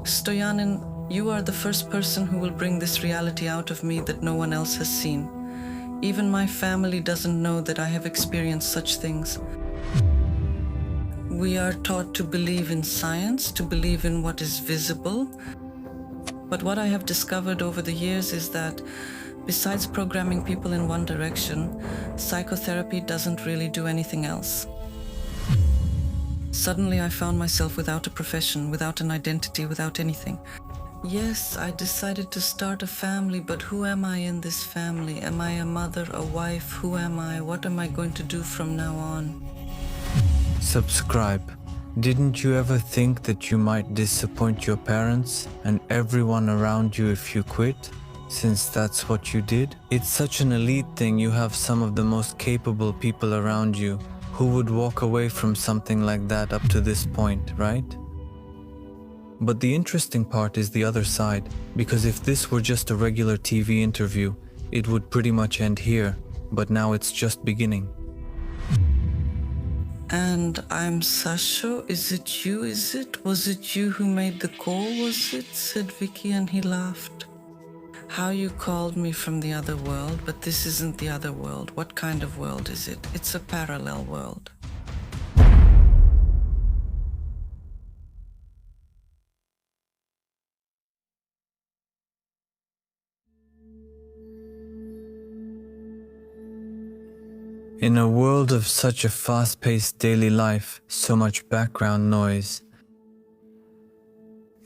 Stoyanin, you are the first person who will bring this reality out of me that no one else has seen. Even my family doesn't know that I have experienced such things. We are taught to believe in science, to believe in what is visible. But what I have discovered over the years is that besides programming people in one direction, psychotherapy doesn't really do anything else. Suddenly I found myself without a profession, without an identity, without anything. Yes, I decided to start a family, but who am I in this family? Am I a mother, a wife? Who am I? What am I going to do from now on? Subscribe. Didn't you ever think that you might disappoint your parents and everyone around you if you quit, since that's what you did? It's such an elite thing. You have some of the most capable people around you. Who would walk away from something like that up to this point, right? But the interesting part is the other side, because if this were just a regular TV interview, it would pretty much end here, but now it's just beginning. And I'm Sasho. Is it you? Is it? Was it you who made the call? Was it? Said Vicky, and he laughed. How you called me from the other world, but this isn't the other world. What kind of world is it? It's a parallel world. In a world of such a fast-paced daily life, so much background noise,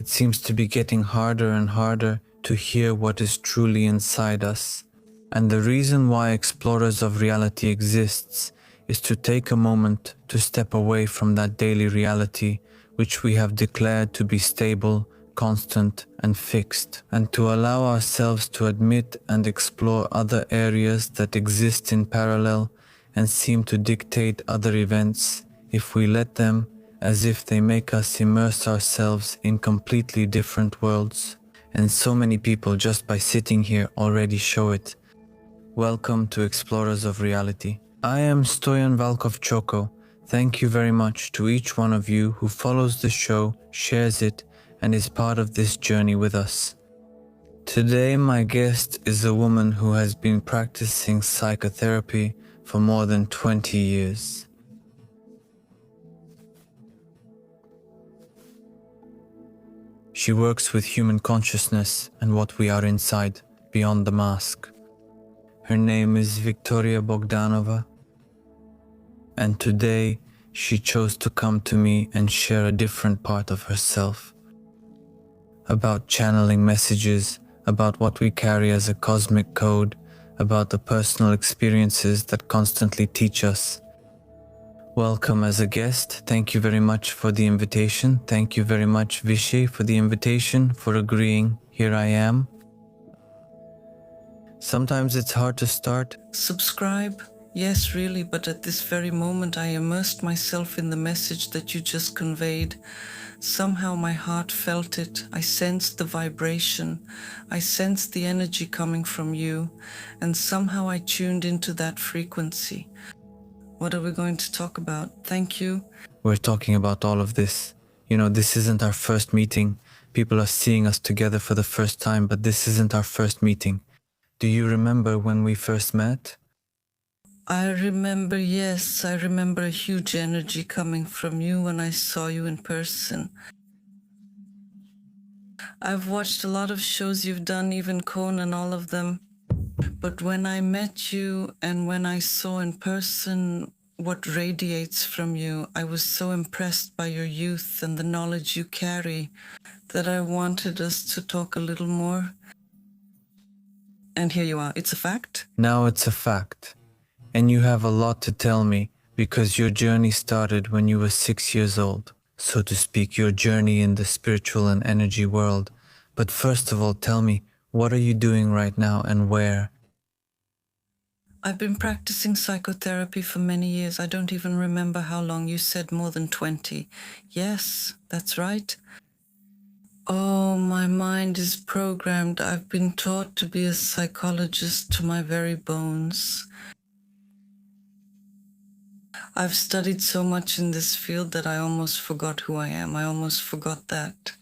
it seems to be getting harder and harder to hear what is truly inside us. And the reason why Explorers of Reality exists is to take a moment to step away from that daily reality which we have declared to be stable, constant and fixed, and to allow ourselves to admit and explore other areas that exist in parallel and seem to dictate other events if we let them, as if they make us immerse ourselves in completely different worlds. And so many people just by sitting here already show it. Welcome to Explorers of Reality. I am Stoyan Valkov-Choko. Thank you very much to each one of you who follows the show, shares it, and is part of this journey with us. Today my guest is a woman who has been practicing psychotherapy for more than 20 years. She works with human consciousness and what we are inside, beyond the mask. Her name is Victoria Bogdanova, and today she chose to come to me and share a different part of herself, about channeling messages, about what we carry as a cosmic code, about the personal experiences that constantly teach us. Welcome as a guest. Thank you very much for the invitation. Thank you very much, Vishay, for the invitation, for agreeing. Here I am. Sometimes it's hard to start. Subscribe? Yes, really, but at this very moment I immersed myself in the message that you just conveyed. Somehow my heart felt it. I sensed the vibration. I sensed the energy coming from you, and somehow I tuned into that frequency. What are we going to talk about? Thank you. We're talking about all of this. You know, this isn't our first meeting. People are seeing us together for the first time, but this isn't our first meeting. Do you remember when we first met? I remember, yes, I remember a huge energy coming from you when I saw you in person. I've watched a lot of shows you've done, even Conan, all of them. But when I met you and when I saw in person what radiates from you, I was so impressed by your youth and the knowledge you carry that I wanted us to talk a little more. And here you are. It's a fact? Now it's a fact. And you have a lot to tell me because your journey started when you were 6 years old. So to speak, your journey in the spiritual and energy world. But first of all, tell me, what are you doing right now and where? I've been practicing psychotherapy for many years. I don't even remember how long. You said more than 20. Yes, that's right. Oh, my mind is programmed. I've been taught to be a psychologist to my very bones. I've studied so much in this field that I almost forgot who I am. I almost forgot that.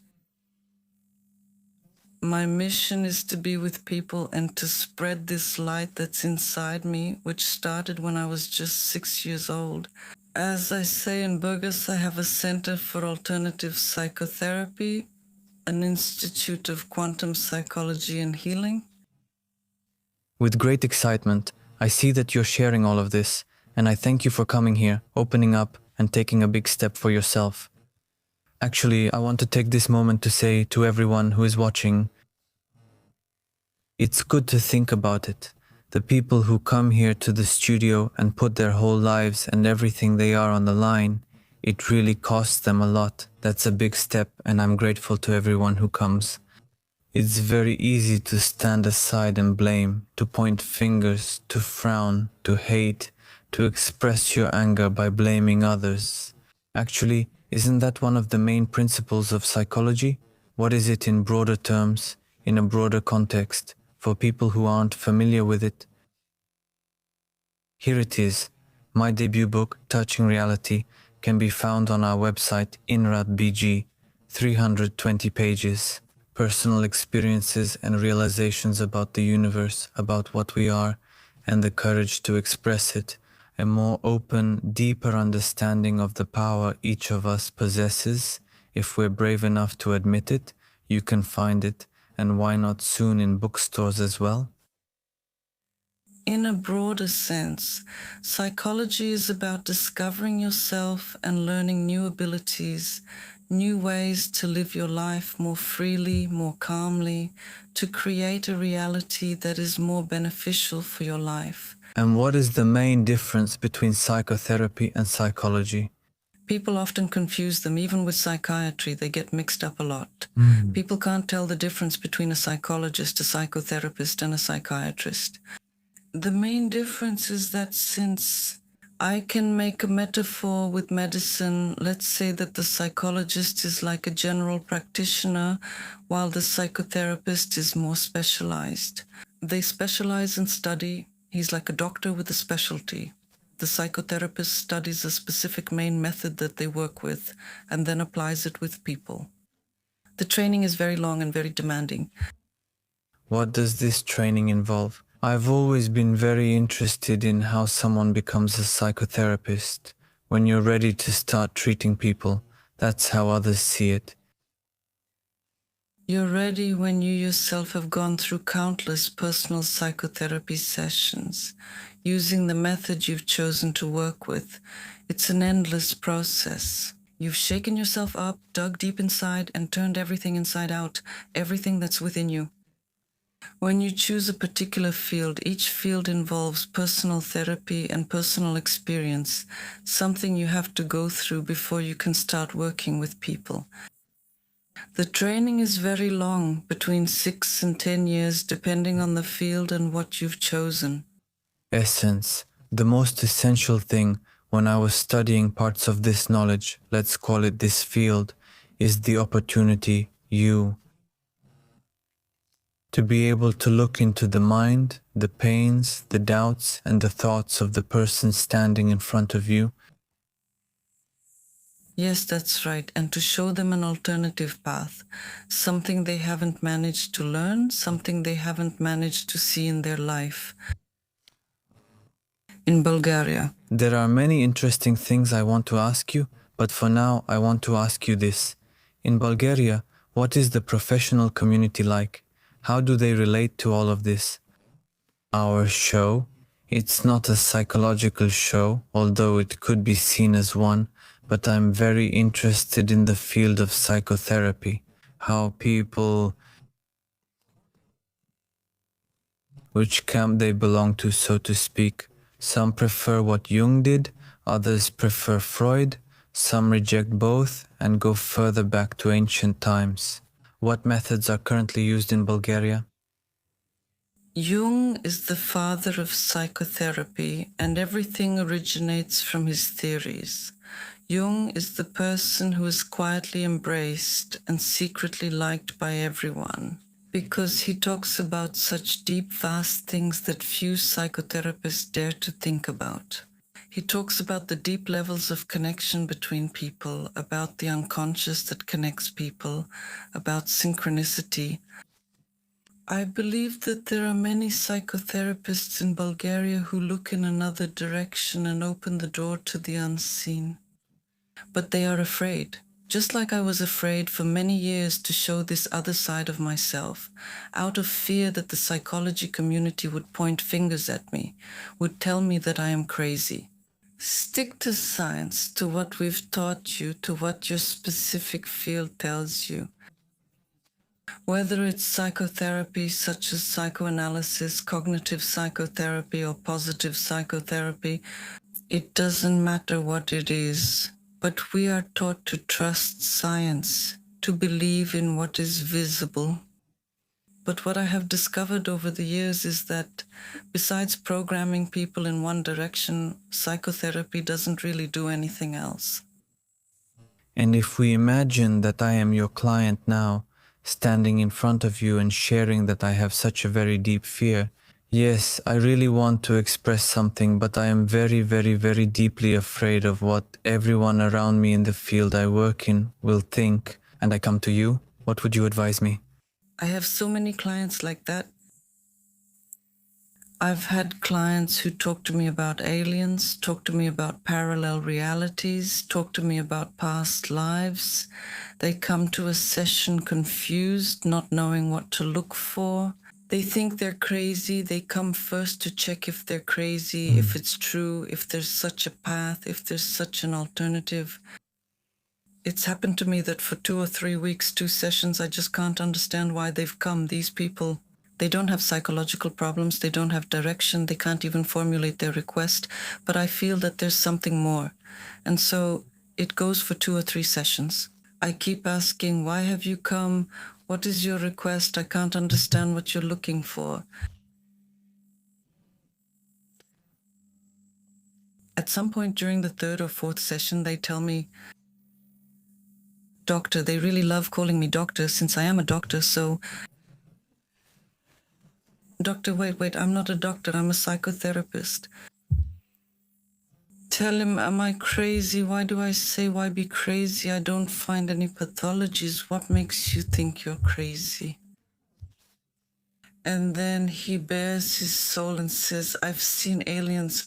My mission is to be with people and to spread this light that's inside me, which started when I was just 6 years old. As I say in Burgos, I have a Center for Alternative Psychotherapy, an Institute of Quantum Psychology and Healing. With great excitement, I see that you're sharing all of this, and I thank you for coming here, opening up, and taking a big step for yourself. Actually, I want to take this moment to say to everyone who is watching, it's good to think about it. The people who come here to the studio and put their whole lives and everything they are on the line, it really costs them a lot. That's a big step, and I'm grateful to everyone who comes. It's very easy to stand aside and blame, to point fingers, to frown, to hate, to express your anger by blaming others. Actually, isn't that one of the main principles of psychology? What is it in broader terms, in a broader context, for people who aren't familiar with it? Here it is. My debut book, Touching Reality, can be found on our website INRA.bg, 320 pages. Personal experiences and realizations about the universe, about what we are, and the courage to express it, a more open, deeper understanding of the power each of us possesses. If we're brave enough to admit it, you can find it, and why not soon in bookstores as well? In a broader sense, psychology is about discovering yourself and learning new abilities, new ways to live your life more freely, more calmly, to create a reality that is more beneficial for your life. And what is the main difference between psychotherapy and psychology? People often confuse them, even with psychiatry, they get mixed up a lot. People can't tell the difference between a psychologist, a psychotherapist, and a psychiatrist. The main difference is that since I can make a metaphor with medicine, let's say that the psychologist is like a general practitioner, while the psychotherapist is more specialized. They specialize in study. He's like a doctor with a specialty. The psychotherapist studies a specific main method that they work with and then applies it with people. The training is very long and very demanding. What does this training involve? I've always been very interested in how someone becomes a psychotherapist. When you're ready to start treating people, that's how others see it. You're ready when you yourself have gone through countless personal psychotherapy sessions, using the method you've chosen to work with. It's an endless process. You've shaken yourself up, dug deep inside, and turned everything inside out, everything that's within you. When you choose a particular field, each field involves personal therapy and personal experience, something you have to go through before you can start working with people. The training is very long, between 6 and 10 years, depending on the field and what you've chosen. Essence, the most essential thing when I was studying parts of this knowledge, let's call it this field, is the opportunity, to be able to look into the mind, the pains, the doubts, and the thoughts of the person standing in front of you. Yes, that's right. And to show them an alternative path, something they haven't managed to learn, something they haven't managed to see in their life. In Bulgaria. There are many interesting things I want to ask you, but for now I want to ask you this. In Bulgaria, what is the professional community like? How do they relate to all of this? Our show, it's not a psychological show, although it could be seen as one, but I'm very interested in the field of psychotherapy, how people, which camp they belong to, so to speak. Some prefer what Jung did, others prefer Freud, some reject both and go further back to ancient times. What methods are currently used in Bulgaria? Jung is the father of psychotherapy, and everything originates from his theories. Jung is the person who is quietly embraced and secretly liked by everyone, because he talks about such deep, vast things that few psychotherapists dare to think about. He talks about the deep levels of connection between people, about the unconscious that connects people, about synchronicity. I believe that there are many psychotherapists in Bulgaria who look in another direction and open the door to the unseen. But they are afraid, just like I was afraid for many years to show this other side of myself, out of fear that the psychology community would point fingers at me, would tell me that I am crazy. Stick to science, to what we've taught you, to what your specific field tells you. Whether it's psychotherapy such as psychoanalysis, cognitive psychotherapy, or positive psychotherapy, it doesn't matter what it is, but we are taught to trust science, to believe in what is visible. But what I have discovered over the years is that besides programming people in one direction, psychotherapy doesn't really do anything else. And if we imagine that I am your client now, standing in front of you and sharing that I have such a very deep fear, yes, I really want to express something, but I am very, very, very deeply afraid of what everyone around me in the field I work in will think, and I come to you, what would you advise me? I have so many clients like that. I've had clients who talk to me about aliens, talk to me about parallel realities, talk to me about past lives. They come to a session confused, not knowing what to look for. They think they're crazy. They come first to check if they're crazy, if it's true, if there's such a path, if there's such an alternative. It's happened to me that for 2 or 3 weeks, 2 sessions, I just can't understand why they've come. These people, they don't have psychological problems, they don't have direction, they can't even formulate their request, but I feel that there's something more. And so it goes for 2 or 3 sessions. I keep asking, why have you come? What is your request? I can't understand what you're looking for. At some point during the 3rd or 4th session, they tell me, doctor, they really love calling me doctor since I am a doctor, so... Doctor, wait, I'm not a doctor, I'm a psychotherapist. Tell him, am I crazy? Why do I say, why be crazy? I don't find any pathologies. What makes you think you're crazy? And then he bares his soul and says, I've seen aliens.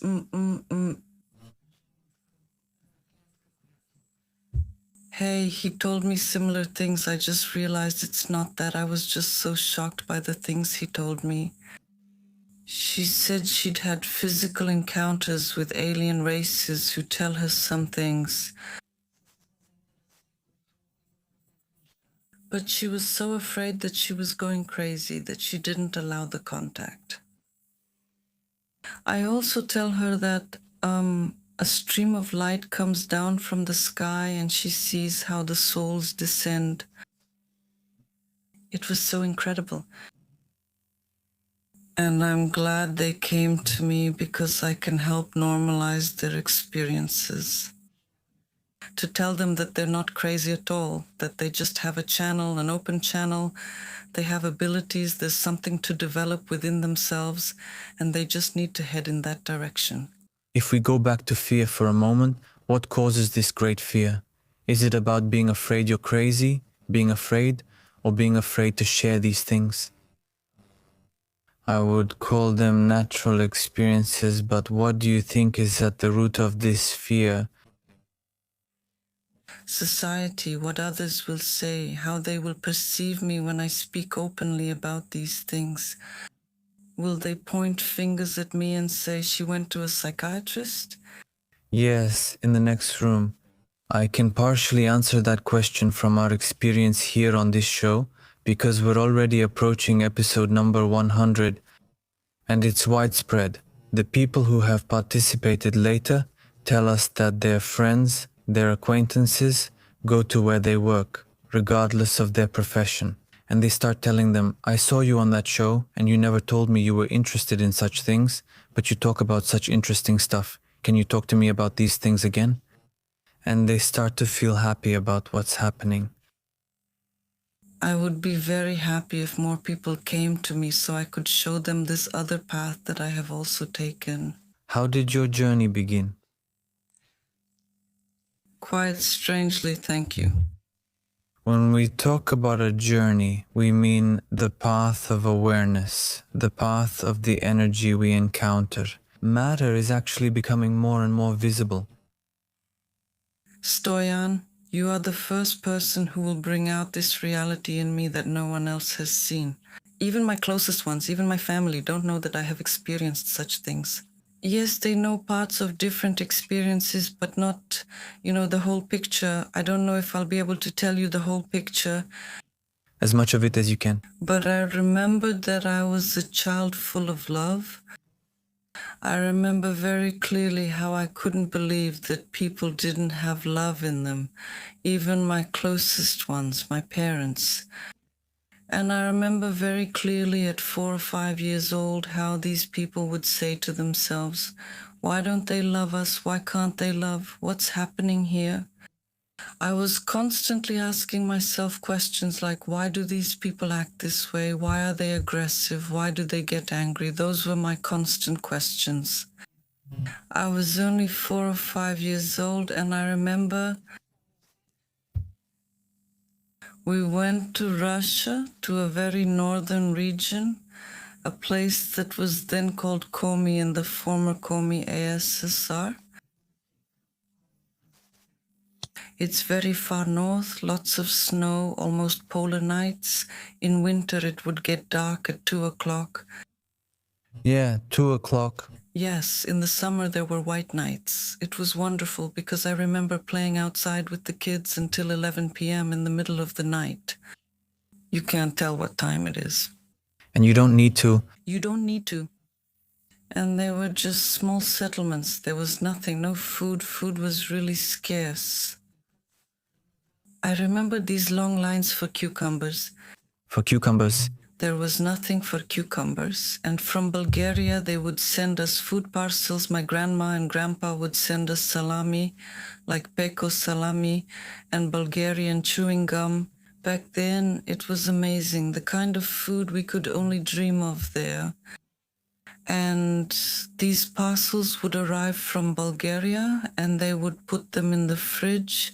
Hey, he told me similar things. I just realized it's not that. I was just so shocked by the things he told me. She said she'd had physical encounters with alien races who tell her some things. But she was so afraid that she was going crazy that she didn't allow the contact. I also tell her that a stream of light comes down from the sky and she sees how the souls descend. It was so incredible. And I'm glad they came to me because I can help normalize their experiences. To tell them that they're not crazy at all, that they just have a channel, an open channel, they have abilities, there's something to develop within themselves, and they just need to head in that direction. If we go back to fear for a moment, what causes this great fear? Is it about being afraid you're crazy, being afraid, or being afraid to share these things? I would call them natural experiences, but what do you think is at the root of this fear? Society, what others will say, how they will perceive me when I speak openly about these things. Will they point fingers at me and say, she went to a psychiatrist? Yes, in the next room. I can partially answer that question from our experience here on this show, because we're already approaching episode number 100, and it's widespread. The people who have participated later tell us that their friends, their acquaintances, go to where they work, regardless of their profession. And they start telling them, I saw you on that show and you never told me you were interested in such things, but you talk about such interesting stuff. Can you talk to me about these things again? And they start to feel happy about what's happening. I would be very happy if more people came to me so I could show them this other path that I have also taken. How did your journey begin? Quite strangely, thank you. When we talk about a journey, we mean the path of awareness, the path of the energy we encounter. Matter is actually becoming more and more visible. Stoyan, you are the first person who will bring out this reality in me that no one else has seen. Even my closest ones, even my family, don't know that I have experienced such things. Yes, they know parts of different experiences, but not, the whole picture. I don't know if I'll be able to tell you the whole picture. As much of it as you can. But I remembered that I was a child full of love. I remember very clearly how I couldn't believe that people didn't have love in them, even my closest ones, my parents. And I remember very clearly at 4 or 5 years old how these people would say to themselves, why don't they love us? Why can't they love? What's happening here? I was constantly asking myself questions like, why do these people act this way? Why are they aggressive? Why do they get angry? Those were my constant questions. I was only 4 or 5 years old, and I remember we went to Russia, to a very northern region, a place that was then called Komi in the former Komi ASSR. It's very far north, lots of snow, almost polar nights. In winter, it would get dark at 2 o'clock. Yeah, 2 o'clock. Yes, in the summer there were white nights. It was wonderful because I remember playing outside with the kids until 11 p.m. in the middle of the night. You can't tell what time it is. And you don't need to. You don't need to. And there were just small settlements. There was nothing, no food. Food was really scarce. I remember these long lines for cucumbers. For cucumbers. There was nothing for cucumbers. And from Bulgaria, they would send us food parcels. My grandma and grandpa would send us salami, like peko salami, and Bulgarian chewing gum. Back then, it was amazing, the kind of food we could only dream of there. And these parcels would arrive from Bulgaria, and they would put them in the fridge.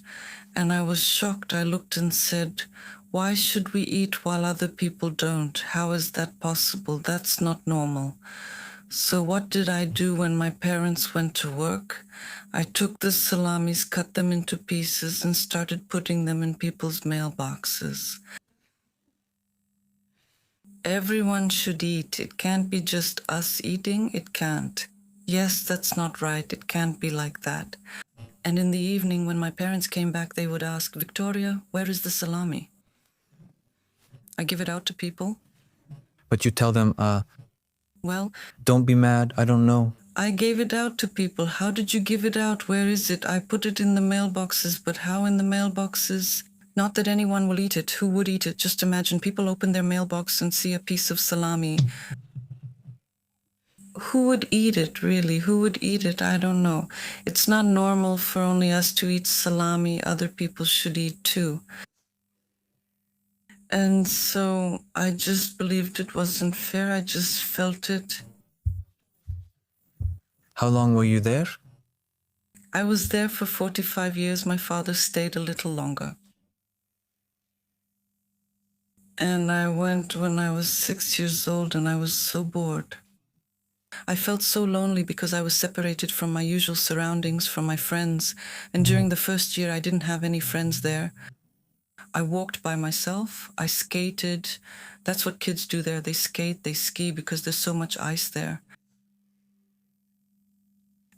And I was shocked. I looked and said, why should we eat while other people don't? How is that possible? That's not normal. So what did I do when my parents went to work? I took the salamis, cut them into pieces, and started putting them in people's mailboxes. Everyone should eat. It can't be just us eating. It can't. Yes, that's not right. It can't be like that. And in the evening, when my parents came back, they would ask, Victoria, where is the salami? I give it out to people. But you tell them, well, don't be mad, I don't know. I gave it out to people. How did you give it out? Where is it? I put it in the mailboxes, but how in the mailboxes? Not that anyone will eat it. Who would eat it? Just imagine people open their mailbox and see a piece of salami. Who would eat it, really? Who would eat it? I don't know. It's not normal for only us to eat salami. Other people should eat too. And so I just believed it wasn't fair. I just felt it. How long were you there? I was there for 45 years. My father stayed a little longer. And I went when I was 6 years old, and I was so bored. I felt so lonely because I was separated from my usual surroundings, from my friends. And during the first year, I didn't have any friends there. I walked by myself. I skated. That's what kids do there. They skate, they ski because there's so much ice there.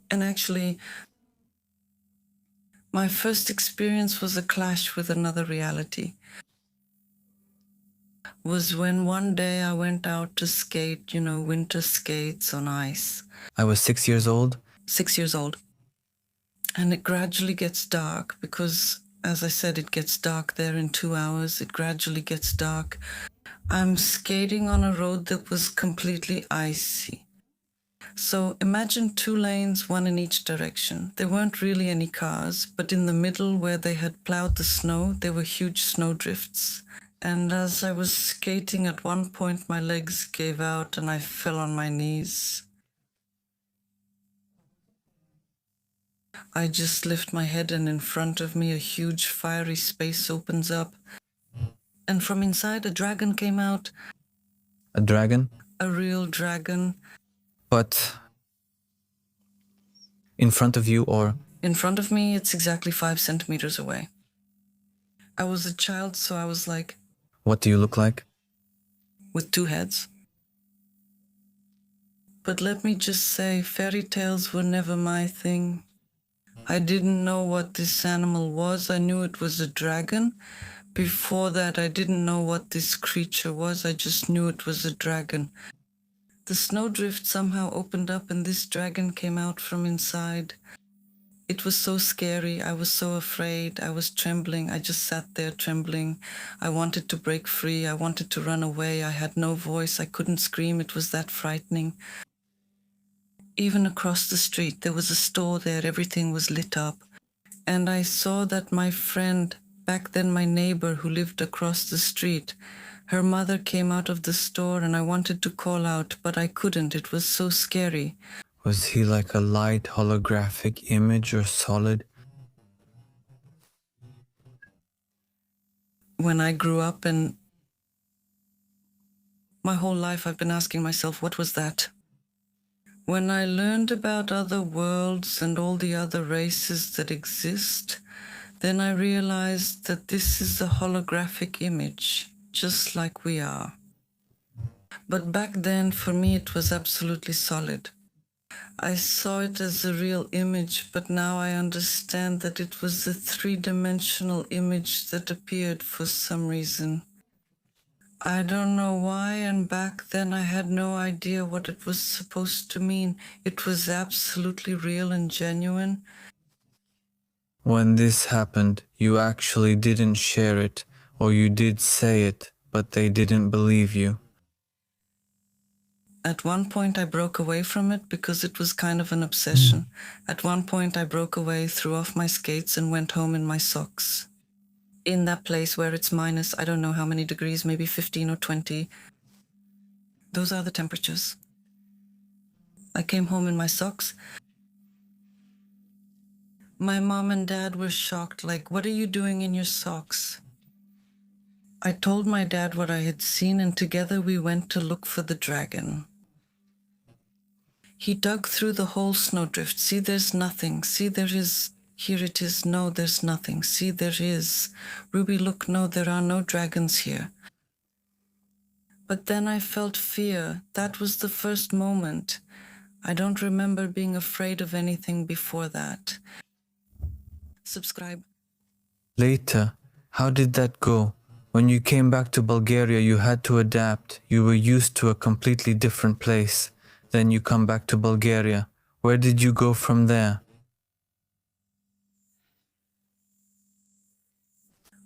And actually, my first experience was a clash with another reality. Was when one day I went out to skate, winter skates on ice. I was 6 years old? 6 years old. And it gradually gets dark because, as I said, it gets dark there in 2 hours. It gradually gets dark. I'm skating on a road that was completely icy. So imagine 2 lanes, one in each direction. There weren't really any cars, but in the middle where they had plowed the snow, there were huge snowdrifts. And as I was skating, at one point my legs gave out and I fell on my knees. I just lift my head, and in front of me a huge fiery space opens up. and from inside a dragon came out. A dragon? A real dragon. But in front of you or? In front of me, it's exactly 5 centimeters away. I was a child, so I was like... What do you look like? With 2 heads. But let me just say, fairy tales were never my thing. I didn't know what this animal was. I knew it was a dragon. Before that, I didn't know what this creature was. I just knew it was a dragon. The snowdrift somehow opened up and this dragon came out from inside. It was so scary. I was so afraid. I was trembling. I just sat there trembling. I wanted to break free. I wanted to run away. I had no voice. I couldn't scream. It was that frightening. Even across the street, there was a store there. Everything was lit up. And I saw that my friend, back then my neighbor who lived across the street, her mother came out of the store and I wanted to call out, but I couldn't. It was so scary. Was he like a light holographic image or solid? When I grew up and my whole life I've been asking myself, what was that? When I learned about other worlds and all the other races that exist, then I realized that this is a holographic image, just like we are. But back then, for me, it was absolutely solid. I saw it as a real image, but now I understand that it was a 3-dimensional image that appeared for some reason. I don't know why, and back then I had no idea what it was supposed to mean. It was absolutely real and genuine. When this happened, you actually didn't share it, or you did say it, but they didn't believe you. At one point I broke away from it because it was kind of an obsession. At one point I broke away, threw off my skates and went home in my socks. In that place where it's minus, I don't know how many degrees, maybe 15 or 20. Those are the temperatures. I came home in my socks. My mom and dad were shocked, like, what are you doing in your socks? I told my dad what I had seen and together we went to look for the dragon. He dug through the whole snowdrift. See, there's nothing. See, there is... Here it is. No, there's nothing. See, there is. Ruby, look, no, there are no dragons here. But then I felt fear. That was the first moment. I don't remember being afraid of anything before that. Subscribe. Later, how did that go? When you came back to Bulgaria, you had to adapt. You were used to a completely different place. Then you come back to Bulgaria. Where did you go from there?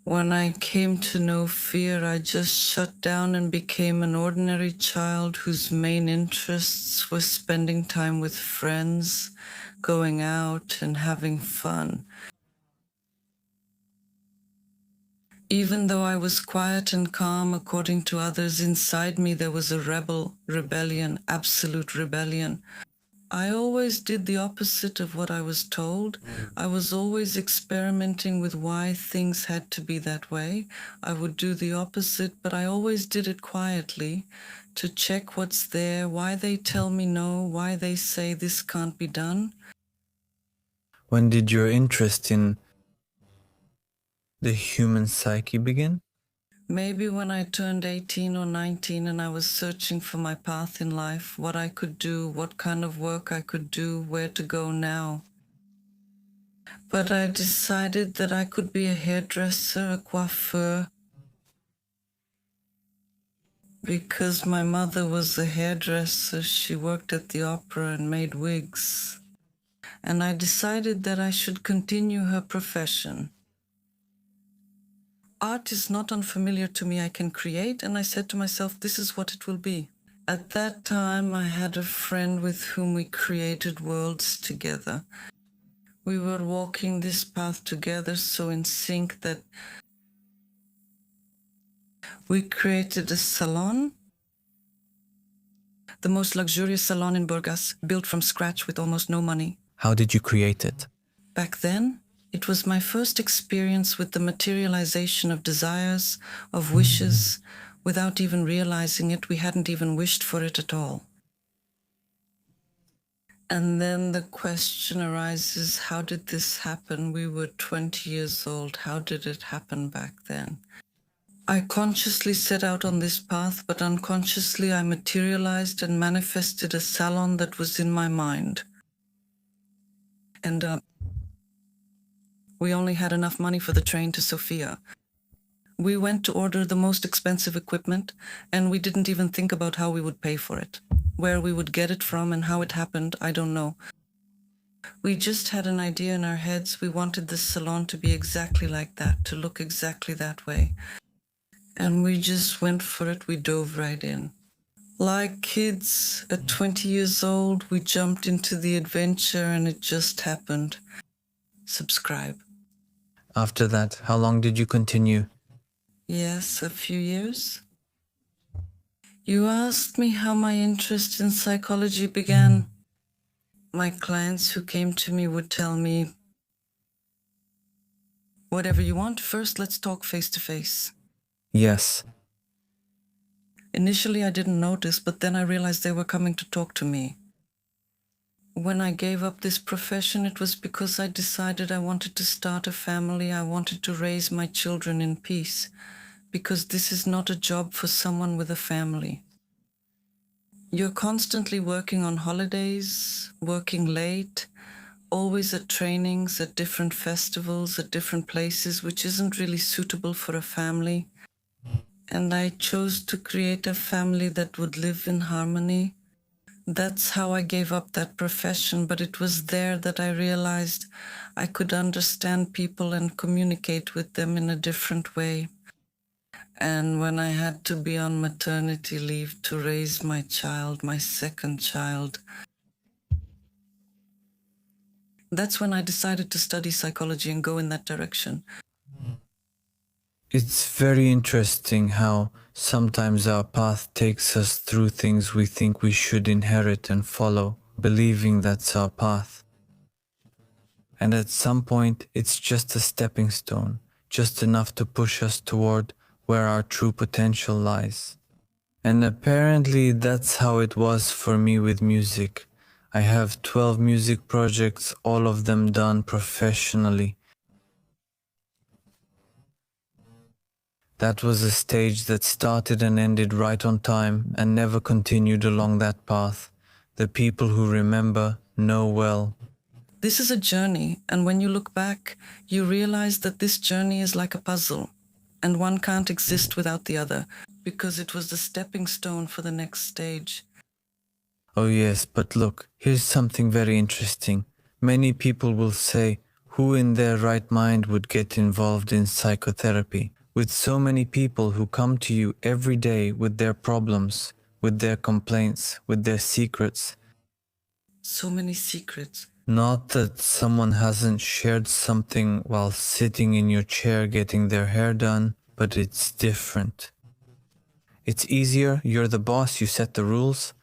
When I came to know fear, I just shut down and became an ordinary child whose main interests were spending time with friends, going out and having fun. Even though I was quiet and calm, according to others, inside me there was a rebellion, absolute rebellion. I always did the opposite of what I was told. I was always experimenting with why things had to be that way. I would do the opposite, but I always did it quietly to check what's there, why they tell me no, why they say this can't be done. When did your interest in the human psyche begin? Maybe when I turned 18 or 19 and I was searching for my path in life, what I could do, what kind of work I could do, where to go now. But I decided that I could be a hairdresser, a coiffeur, because my mother was a hairdresser. She worked at the opera and made wigs. And I decided that I should continue her profession. Art is not unfamiliar to me. I can create, and I said to myself, this is what it will be. At that time, I had a friend with whom we created worlds together. We were walking this path together, so in sync that we created a salon, the most luxurious salon in Burgas, built from scratch with almost no money. How did you create it? Back then, It was my first experience with the materialization of desires, of wishes. Without even realizing it, we hadn't even wished for it at all. And then the question arises, how did this happen? We were 20 years old. How did it happen back then? I consciously set out on this path, but unconsciously I materialized and manifested a salon that was in my mind. And we only had enough money for the train to Sofia. We went to order the most expensive equipment, and we didn't even think about how we would pay for it. Where we would get it from and how it happened, I don't know. We just had an idea in our heads. We wanted this salon to be exactly like that, to look exactly that way. And we just went for it. We dove right in. Like kids at 20 years old, we jumped into the adventure and it just happened. Subscribe. After that, how long did you continue? Yes, a few years. You asked me how my interest in psychology began. My clients who came to me would tell me, whatever you want, first let's talk face to face. Yes. Initially, I didn't notice, but then I realized they were coming to talk to me. When I gave up this profession, it was because I decided I wanted to start a family. I wanted to raise my children in peace, because this is not a job for someone with a family. You're constantly working on holidays, working late, always at trainings, at different festivals, at different places, which isn't really suitable for a family. And I chose to create a family that would live in harmony. That's how I gave up that profession, but it was there that I realized I could understand people and communicate with them in a different way. And when I had to be on maternity leave to raise my child, my second child, that's when I decided to study psychology and go in that direction. It's very interesting how sometimes our path takes us through things we think we should inherit and follow, believing that's our path. And at some point, it's just a stepping stone, just enough to push us toward where our true potential lies. And apparently that's how it was for me with music. I have 12 music projects, all of them done professionally. That was a stage that started and ended right on time and never continued along that path. The people who remember know well. This is a journey, and when you look back, you realize that this journey is like a puzzle, and one can't exist without the other, because it was the stepping stone for the next stage. Oh yes, but look, here's something very interesting. Many people will say, who in their right mind would get involved in psychotherapy? With so many people who come to you every day with their problems, with their complaints, with their secrets. So many secrets. Not that someone hasn't shared something while sitting in your chair getting their hair done, but it's different. It's easier, you're the boss, you set the rules.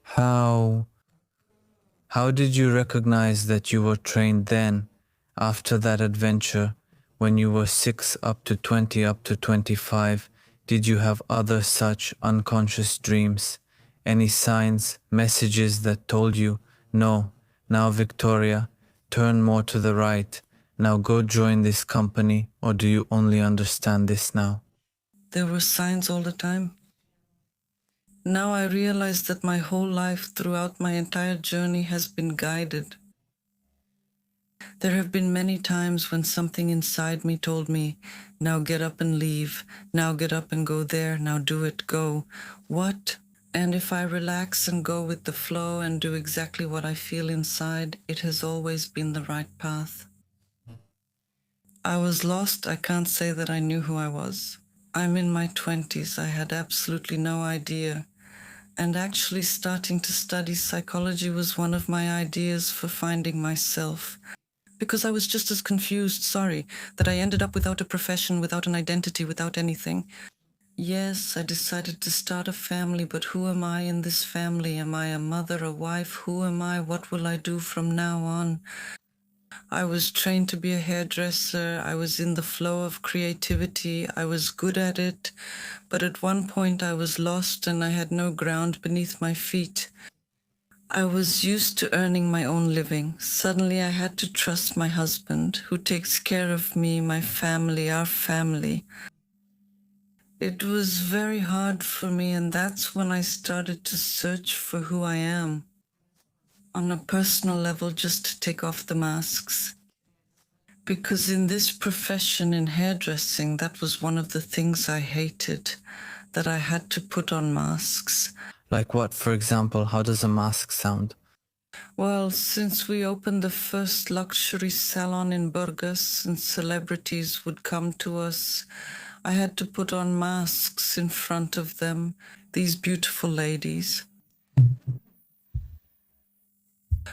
How did you recognize that you were trained then, after that adventure, when you were 6 up to 20 up to 25? Did you have other such unconscious dreams? Any signs, messages that told you, no, now Victoria, turn more to the right, now go join this company, or do you only understand this now? There were signs all the time. Now I realize that my whole life, throughout my entire journey, has been guided. There have been many times when something inside me told me, now get up and leave, now get up and go there, now do it, go. What? And if I relax and go with the flow and do exactly what I feel inside, it has always been the right path. I was lost. I can't say that I knew who I was. I'm in my 20s. I had absolutely no idea. And actually starting to study psychology was one of my ideas for finding myself. Because I was just as confused, that I ended up without a profession, without an identity, without anything. Yes, I decided to start a family, but who am I in this family? Am I a mother, a wife? Who am I? What will I do from now on? I was trained to be a hairdresser. I was in the flow of creativity. I was good at it. But at one point I was lost and I had no ground beneath my feet. I was used to earning my own living. Suddenly I had to trust my husband, who takes care of me, my family, our family. It was very hard for me, and that's when I started to search for who I am. On a personal level, just to take off the masks. Because in this profession, in hairdressing, that was one of the things I hated, that I had to put on masks. Like what, for example? How does a mask sound? Well, since we opened the first luxury salon in Burgos and celebrities would come to us, I had to put on masks in front of them, these beautiful ladies,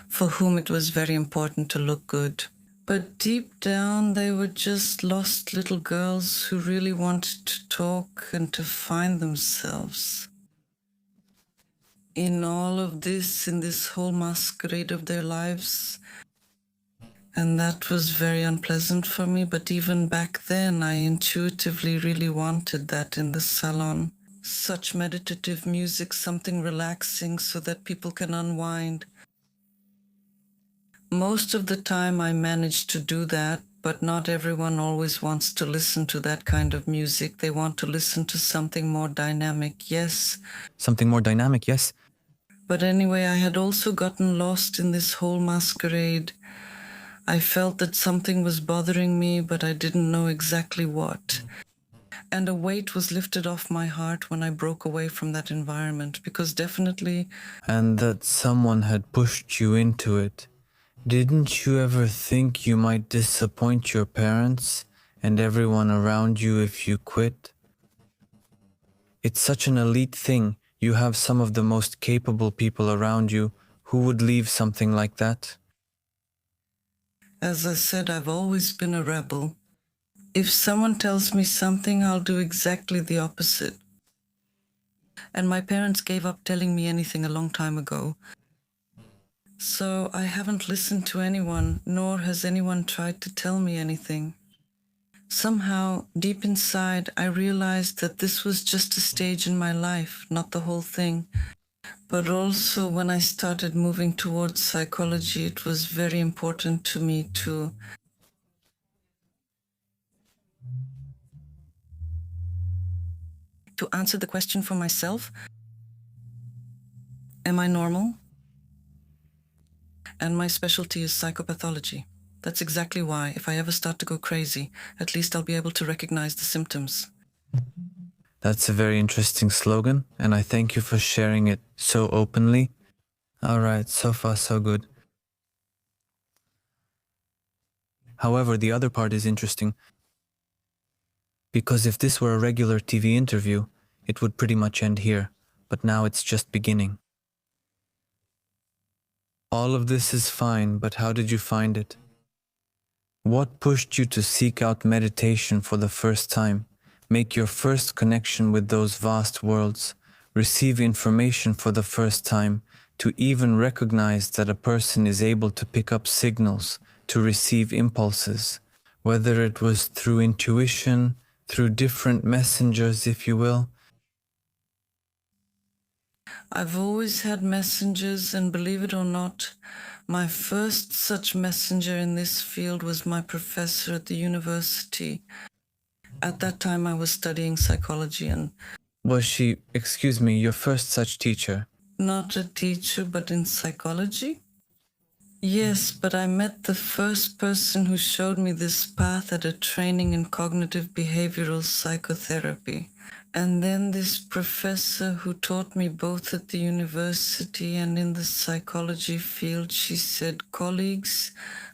for whom it was very important to look good. But deep down, they were just lost little girls who really wanted to talk and to find themselves. In all of this, in this whole masquerade of their lives. And that was very unpleasant for me. But even back then, I intuitively really wanted that in the salon. Such meditative music, something relaxing so that people can unwind. Most of the time I managed to do that, but not everyone always wants to listen to that kind of music. They want to listen to something more dynamic, yes. Something more dynamic, yes? But anyway, I had also gotten lost in this whole masquerade. I felt that something was bothering me, but I didn't know exactly what. And a weight was lifted off my heart when I broke away from that environment, because definitely... And that someone had pushed you into it. Didn't you ever think you might disappoint your parents and everyone around you if you quit? It's such an elite thing. You have some of the most capable people around you. Who would leave something like that? As I said, I've always been a rebel. If someone tells me something, I'll do exactly the opposite. And my parents gave up telling me anything a long time ago. So I haven't listened to anyone, nor has anyone tried to tell me anything. Somehow, deep inside, I realized that this was just a stage in my life, not the whole thing. But also, when I started moving towards psychology, it was very important to me to answer the question for myself, am I normal? And my specialty is psychopathology. That's exactly why, if I ever start to go crazy, at least I'll be able to recognize the symptoms. That's a very interesting slogan, and I thank you for sharing it so openly. All right, so far so good. However, the other part is interesting, because if this were a regular TV interview, it would pretty much end here, but now it's just beginning. All of this is fine, but how did you find it? What pushed you to seek out meditation for the first time, make your first connection with those vast worlds, receive information for the first time, to even recognize that a person is able to pick up signals, to receive impulses, whether it was through intuition, through different messengers, if you will? I've always had messengers, and believe it or not, my first such messenger in this field was my professor at the university. At that time, I was studying psychology and... Was she, excuse me, your first such teacher? Not a teacher, but in psychology? Yes, but I met the first person who showed me this path at a training in cognitive behavioral psychotherapy. And then this professor who taught me both at the university and in the psychology field, she said, "Colleagues,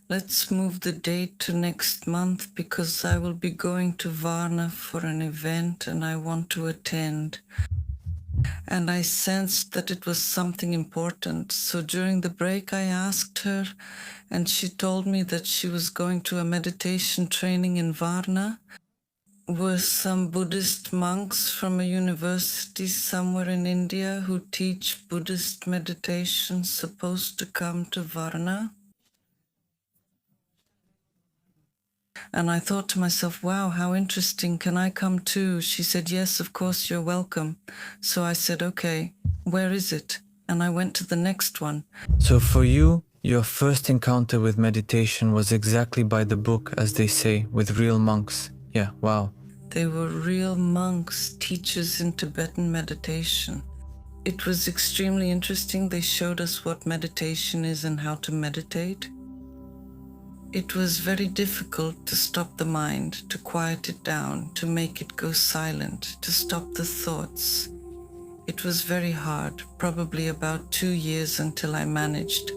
let's move the date to next month because I will be going to Varna for an event and I want to attend." And I sensed that it was something important. So during the break, I asked her, and she told me that she was going to a meditation training in Varna. Were some Buddhist monks from a university somewhere in India who teach Buddhist meditation supposed to come to Varna? And I thought to myself, wow, how interesting. Can I come too? She said, yes, of course, you're welcome. So I said, okay, where is it? And I went to the next one. So for you, your first encounter with meditation was exactly by the book, as they say, with real monks. Yeah, wow. They were real monks, teachers in Tibetan meditation. It was extremely interesting. They showed us what meditation is and how to meditate. It was very difficult to stop the mind, to quiet it down, to make it go silent, to stop the thoughts. It was very hard, probably about 2 years until I managed.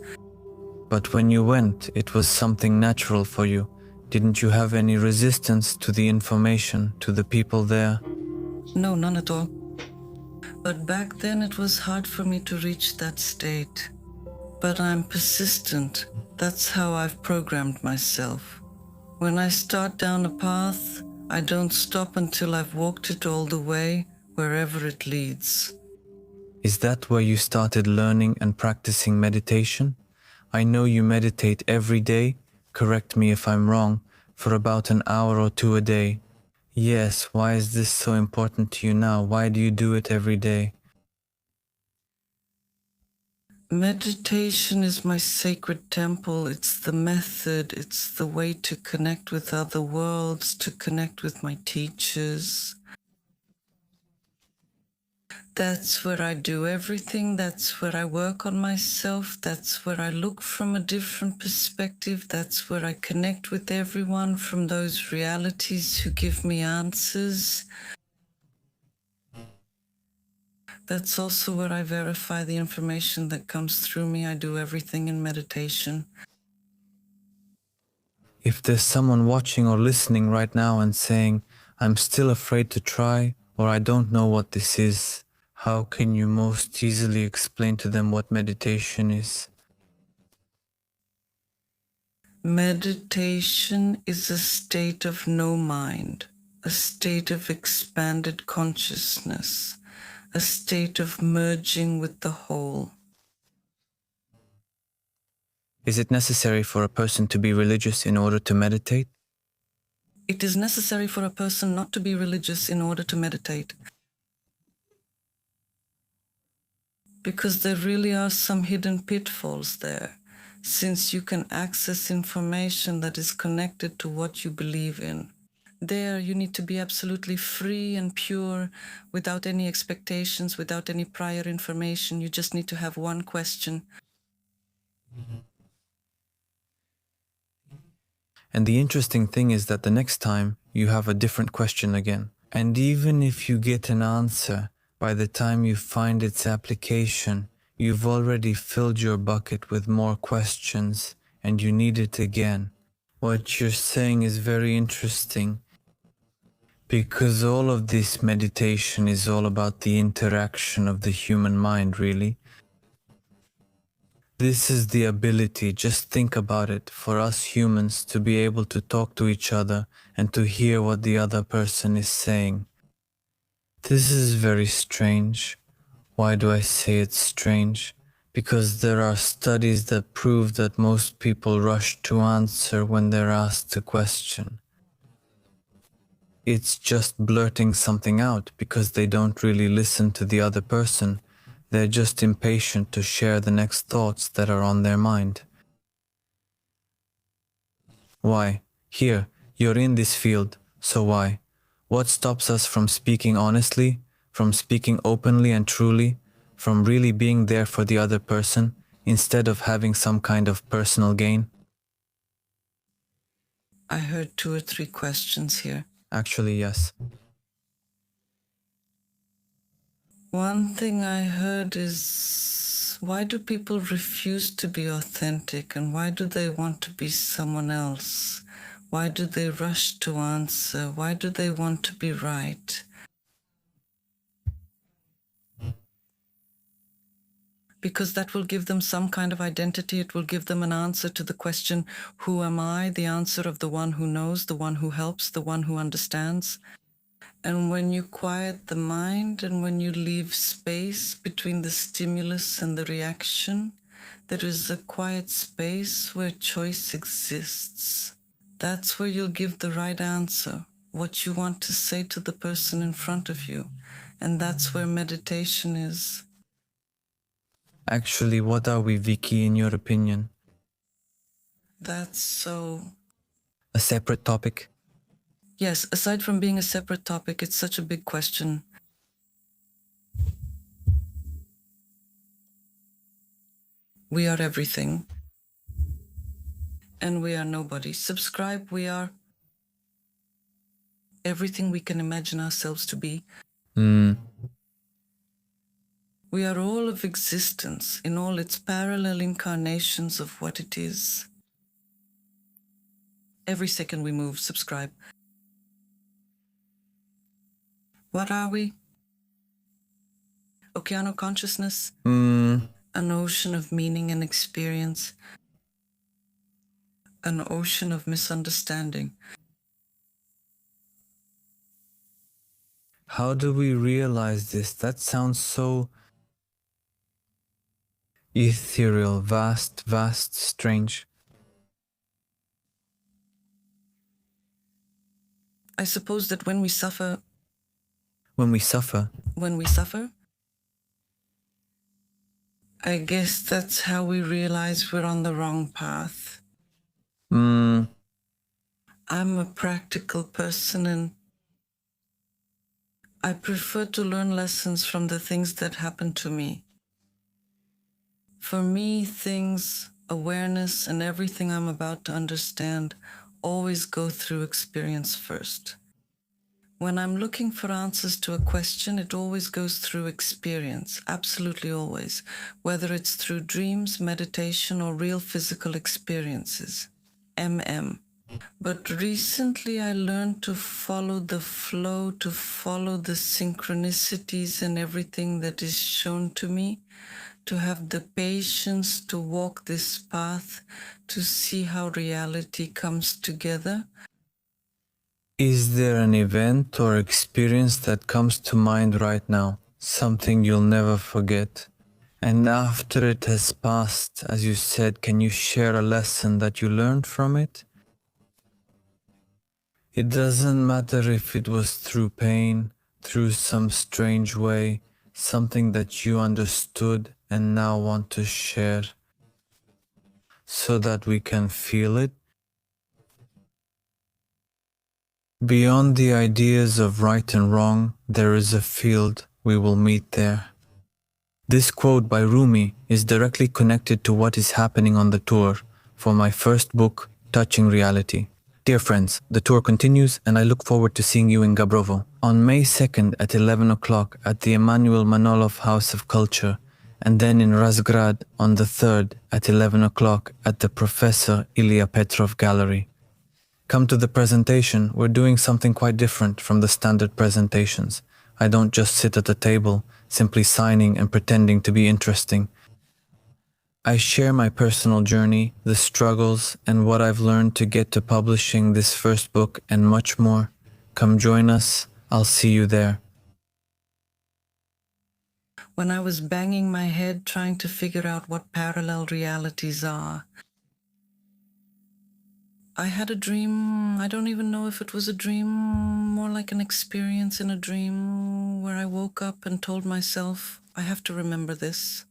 But when you went, it was something natural for you. Didn't you have any resistance to the information, to the people there? No, none at all. But back then it was hard for me to reach that state. But I'm persistent. That's how I've programmed myself. When I start down a path, I don't stop until I've walked it all the way, wherever it leads. Is that where you started learning and practicing meditation? I know you meditate every day, correct me if I'm wrong, for about an hour or two a day. Yes, why is this so important to you now? Why do you do it every day? Meditation is my sacred temple. It's the method. It's the way to connect with other worlds, to connect with my teachers. That's where I do everything. That's where I work on myself. That's where I look from a different perspective. That's where I connect with everyone from those realities who give me answers. That's also where I verify the information that comes through me. I do everything in meditation. If there's someone watching or listening right now and saying, I'm still afraid to try, or I don't know what this is, how can you most easily explain to them what meditation is? Meditation is a state of no mind, a state of expanded consciousness, a state of merging with the whole. Is it necessary for a person to be religious in order to meditate? It is necessary for a person not to be religious in order to meditate. Because there really are some hidden pitfalls there, since you can access information that is connected to what you believe in. There, you need to be absolutely free and pure, without any expectations, without any prior information. You just need to have one question. And the interesting thing is that the next time you have a different question again. And even if you get an answer, by the time you find its application, you've already filled your bucket with more questions and you need it again. What you're saying is very interesting because all of this meditation is all about the interaction of the human mind, really. This is the ability, just think about it, for us humans to be able to talk to each other and to hear what the other person is saying. This is very strange. Why do I say it's strange? Because there are studies that prove that most people rush to answer when they're asked a question. It's just blurting something out because they don't really listen to the other person. They're just impatient to share the next thoughts that are on their mind. Why? Here, you're in this field, so why? What stops us from speaking honestly, from speaking openly and truly, from really being there for the other person, instead of having some kind of personal gain? I heard 2 or 3 questions here. Actually, yes. One thing I heard is, why do people refuse to be authentic, and why do they want to be someone else? Why do they rush to answer? Why do they want to be right? Because that will give them some kind of identity. It will give them an answer to the question, who am I? The answer of the one who knows, the one who helps, the one who understands. And when you quiet the mind and when you leave space between the stimulus and the reaction, there is a quiet space where choice exists. That's where you'll give the right answer, what you want to say to the person in front of you. And that's where meditation is. Actually, what are we, Vicky, in your opinion? That's so... A separate topic? Yes, aside from being a separate topic, it's such a big question. We are everything. And we are nobody. Subscribe, we are everything we can imagine ourselves to be. We are all of existence in all its parallel incarnations of what it is. Every second we move, subscribe. What are we? Oceano consciousness? An ocean of meaning and experience. An ocean of misunderstanding. How do we realize this? That sounds so ethereal, vast, strange. I suppose that when we suffer, I guess that's how we realize we're on the wrong path. I'm a practical person and I prefer to learn lessons from the things that happen to me. For me, things, awareness, and everything I'm about to understand always go through experience first. When I'm looking for answers to a question, it always goes through experience, absolutely always, whether it's through dreams, meditation, or real physical experiences. But recently I learned to follow the flow, to follow the synchronicities and everything that is shown to me, to have the patience to walk this path, to see how reality comes together. Is there an event or experience that comes to mind right now? Something you'll never forget? And after it has passed, as you said, can you share a lesson that you learned from it? It doesn't matter if it was through pain, through some strange way, something that you understood and now want to share so that we can feel it. Beyond the ideas of right and wrong, there is a field we will meet there. This quote by Rumi is directly connected to what is happening on the tour for my first book, Touching Reality. Dear friends, the tour continues and I look forward to seeing you in Gabrovo on May 2nd at 11 o'clock at the Emanuel Manolov House of Culture, and then in Razgrad on the 3rd at 11 o'clock at the Professor Ilya Petrov Gallery. Come to the presentation. We're doing something quite different from the standard presentations. I don't just sit at a table, simply signing and pretending to be interesting. I share my personal journey, the struggles, and what I've learned to get to publishing this first book and much more. Come join us. I'll see you there. When I was banging my head trying to figure out what parallel realities are, I had a dream. I don't even know if it was a dream, more like an experience in a dream, where I woke up and told myself, I have to remember this.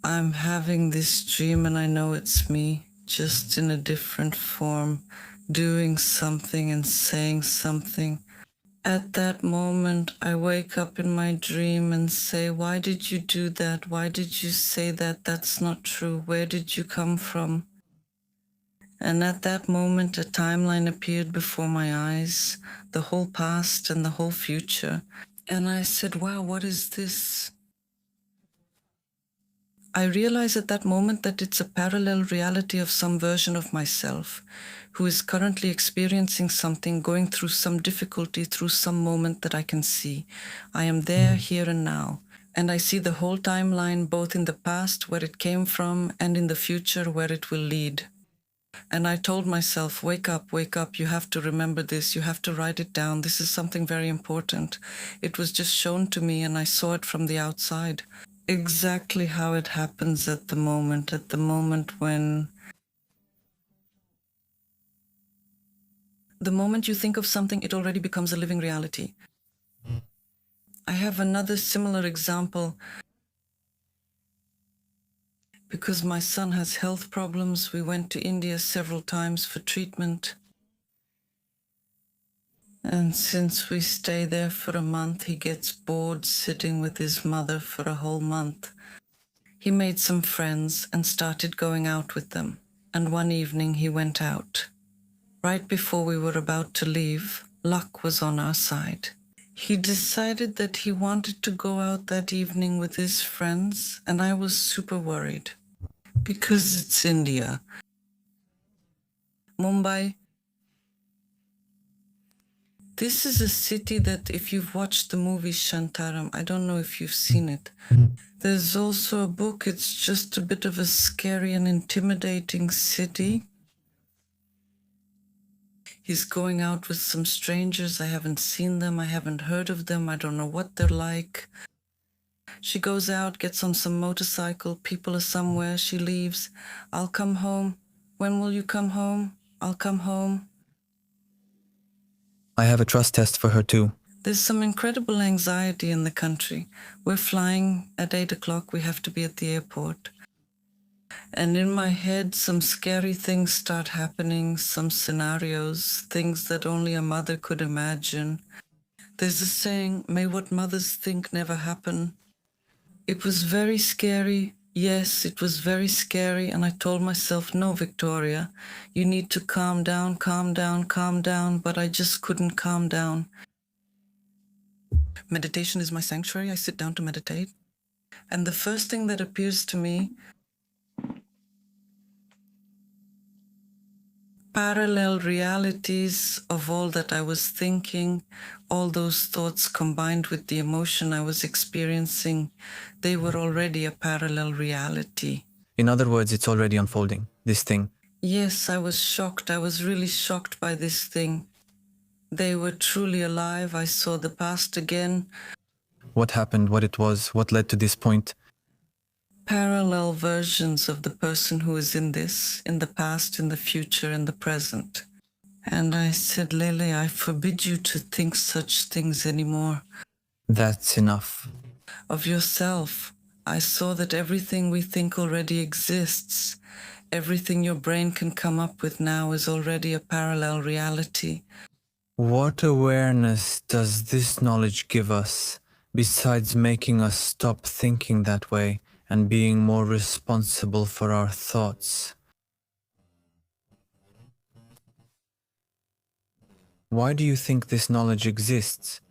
I'm having this dream and I know it's me, just in a different form, doing something and saying something. At that moment, I wake up in my dream and say, why did you do that? Why did you say that? That's not true. Where did you come from? And at that moment, a timeline appeared before my eyes, the whole past and the whole future. And I said, wow, what is this? I realized at that moment that it's a parallel reality of some version of myself who is currently experiencing something, going through some difficulty, through some moment that I can see. I am there, here and now. And I see the whole timeline, both in the past, where it came from, and in the future, where it will lead. And I told myself, wake up, you have to remember this, you have to write it down, this is something very important. It was just shown to me and I saw it from the outside. Exactly how it happens at the moment when The moment you think of something, it already becomes a living reality. I have another similar example. Because my son has health problems, we went to India several times for treatment. And since we stay there for a month, he gets bored sitting with his mother for a whole month. He made some friends and started going out with them. And one evening he went out. Right before we were about to leave, luck was on our side. He decided that he wanted to go out that evening with his friends, and I was super worried. Because it's India. Mumbai. This is a city that, if you've watched the movie Shantaram, I don't know if you've seen it. There's also a book. It's just a bit of a scary and intimidating city. He's going out with some strangers. I haven't seen them. I haven't heard of them. I don't know what they're like. She goes out, gets on some motorcycle. People are somewhere. She leaves. I'll come home. When will you come home? I'll come home. I have a trust test for her too. There's some incredible anxiety in the country. We're flying at 8 o'clock. We have to be at the airport. And in my head, some scary things start happening, some scenarios, things that only a mother could imagine. There's a saying, may what mothers think never happen. It was very scary. Yes, it was very scary. And I told myself, no, Victoria, you need to calm down, calm down, calm down. But I just couldn't calm down. Meditation is my sanctuary. I sit down to meditate. And the first thing that appears to me, parallel realities of all that I was thinking, all those thoughts combined with the emotion I was experiencing, they were already a parallel reality. In other words, it's already unfolding, this thing. Yes, I was shocked. I was really shocked by this thing. They were truly alive. I saw the past again. What happened, what it was, what led to this point? Parallel versions of the person who is in this, in the past, in the future, in the present. And I said, Lele, I forbid you to think such things anymore. That's enough. Of yourself. I saw that everything we think already exists. Everything your brain can come up with now is already a parallel reality. What awareness does this knowledge give us, besides making us stop thinking that way and being more responsible for our thoughts? Why do you think this knowledge exists?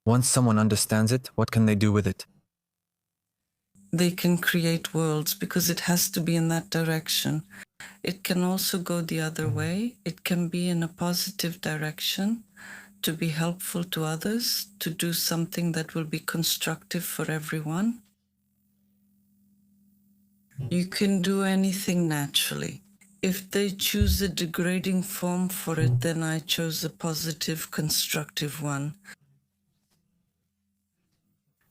Once someone understands it, what can they do with it? They can create worlds because it has to be in that direction. It can also go the other way. It can be in a positive direction, to be helpful to others, to do something that will be constructive for everyone. You can do anything naturally. If they choose a degrading form for it, then I chose a positive, constructive one.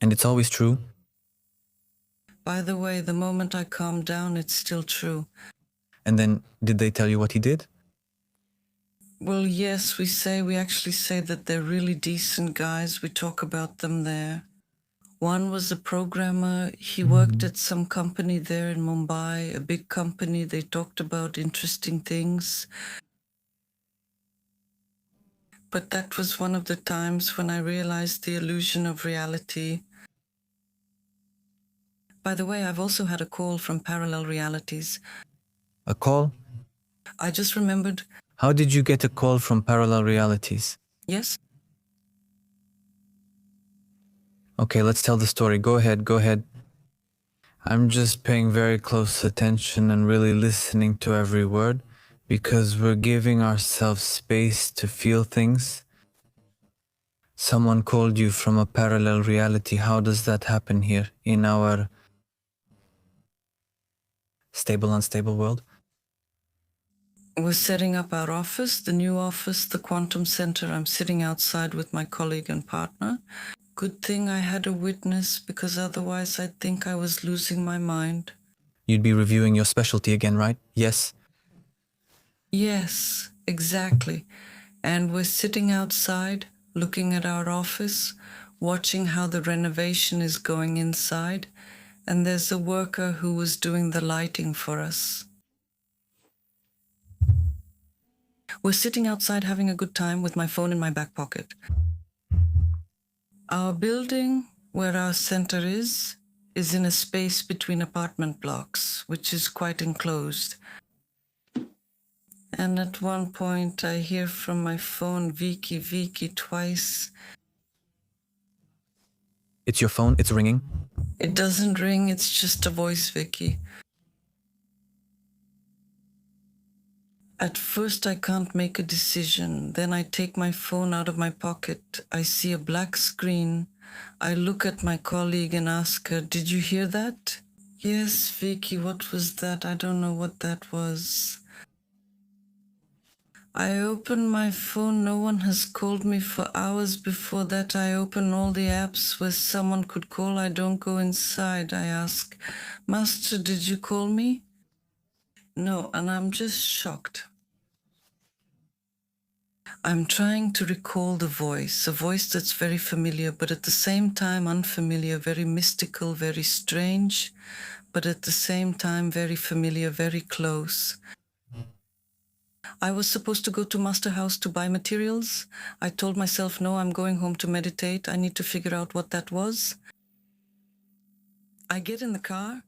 And it's always true? By the way, the moment I calm down, it's still true. And then, did they tell you what he did? Well, yes, we actually say that they're really decent guys. We talk about them there. One was a programmer. He worked at some company there in Mumbai, a big company. They talked about interesting things. But that was one of the times when I realized the illusion of reality. By the way, I've also had a call from parallel realities. A call? I just remembered. How did you get a call from parallel realities? Yes? Okay, let's tell the story. Go ahead, go ahead. I'm just paying very close attention and really listening to every word because we're giving ourselves space to feel things. Someone called you from a parallel reality. How does that happen here in our stable, unstable world? We're setting up our office, the new office, the quantum center. I'm sitting outside with my colleague and partner. Good thing I had a witness, because otherwise I'd think I was losing my mind. You'd be reviewing your specialty again, right? Yes? Yes, Exactly. And we're sitting outside, looking at our office, watching how the renovation is going inside, and there's a worker who was doing the lighting for us. We're sitting outside having a good time with my phone in my back pocket. Our building, where our center is in a space between apartment blocks, which is quite enclosed. And at one point, I hear from my phone, Vicky, Vicky, twice. It's your phone, it's ringing. It doesn't ring, it's just a voice, Vicky. At first, I can't make a decision. Then I take my phone out of my pocket. I see a black screen. I look at my colleague and ask her, "Did you hear that?" "Yes, Vicky, what was that? I don't know what that was." I open my phone. No one has called me for hours. Before that, I open all the apps where someone could call. I don't go inside. I ask, "Master, did you call me?" No, and I'm just shocked. I'm trying to recall the voice, a voice that's very familiar, but at the same time unfamiliar, very mystical, very strange, but at the same time very familiar, very close. I was supposed to go to Master House to buy materials. I told myself, no, I'm going home to meditate. I need to figure out what that was. I get in the car.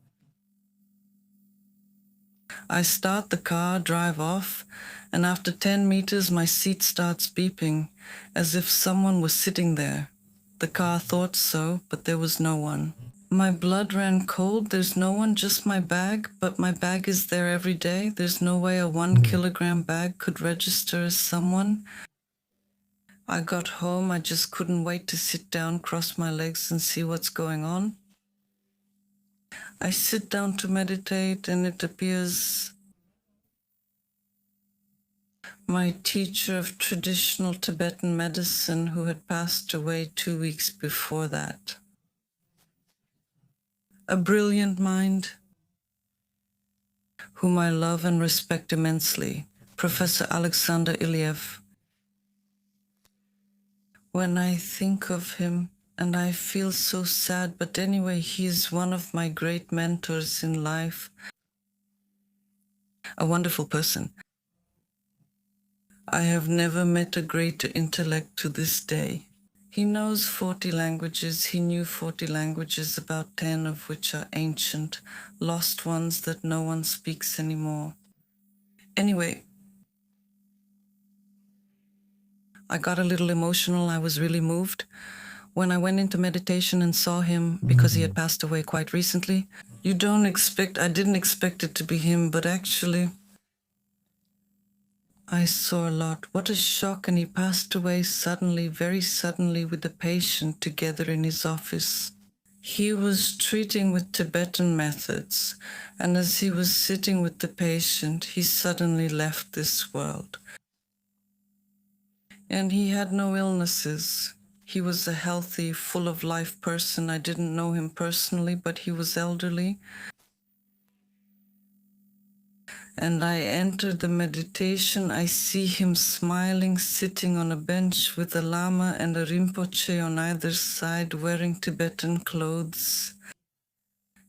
I start the car, drive off, and after 10 meters, my seat starts beeping, as if someone was sitting there. The car thought so, but there was no one. My blood ran cold. There's no one, just my bag, but my bag is there every day. There's no way a 1 kilogram bag could register as someone. I got home. I just couldn't wait to sit down, cross my legs, and see what's going on. I sit down to meditate, and it appears my teacher of traditional Tibetan medicine, who had passed away 2 weeks before that. A brilliant mind, whom I love and respect immensely, Professor Alexander Ilyev. When I think of him, and I feel so sad, but anyway, he is one of my great mentors in life, a wonderful person. I have never met a greater intellect to this day. He knows 40 languages. He knew 40 languages, about 10 of which are ancient, lost ones that no one speaks anymore. Anyway, I got a little emotional. I was really moved. When I went into meditation and saw him, because he had passed away quite recently, I didn't expect it to be him, but actually, I saw a lot. What a shock, and he passed away suddenly, very suddenly, with the patient together in his office. He was treating with Tibetan methods, and as he was sitting with the patient, he suddenly left this world. And he had no illnesses. He was a healthy, full of life person. I didn't know him personally, but he was elderly. And I entered the meditation. I see him smiling, sitting on a bench with a lama and a rinpoche on either side, wearing Tibetan clothes.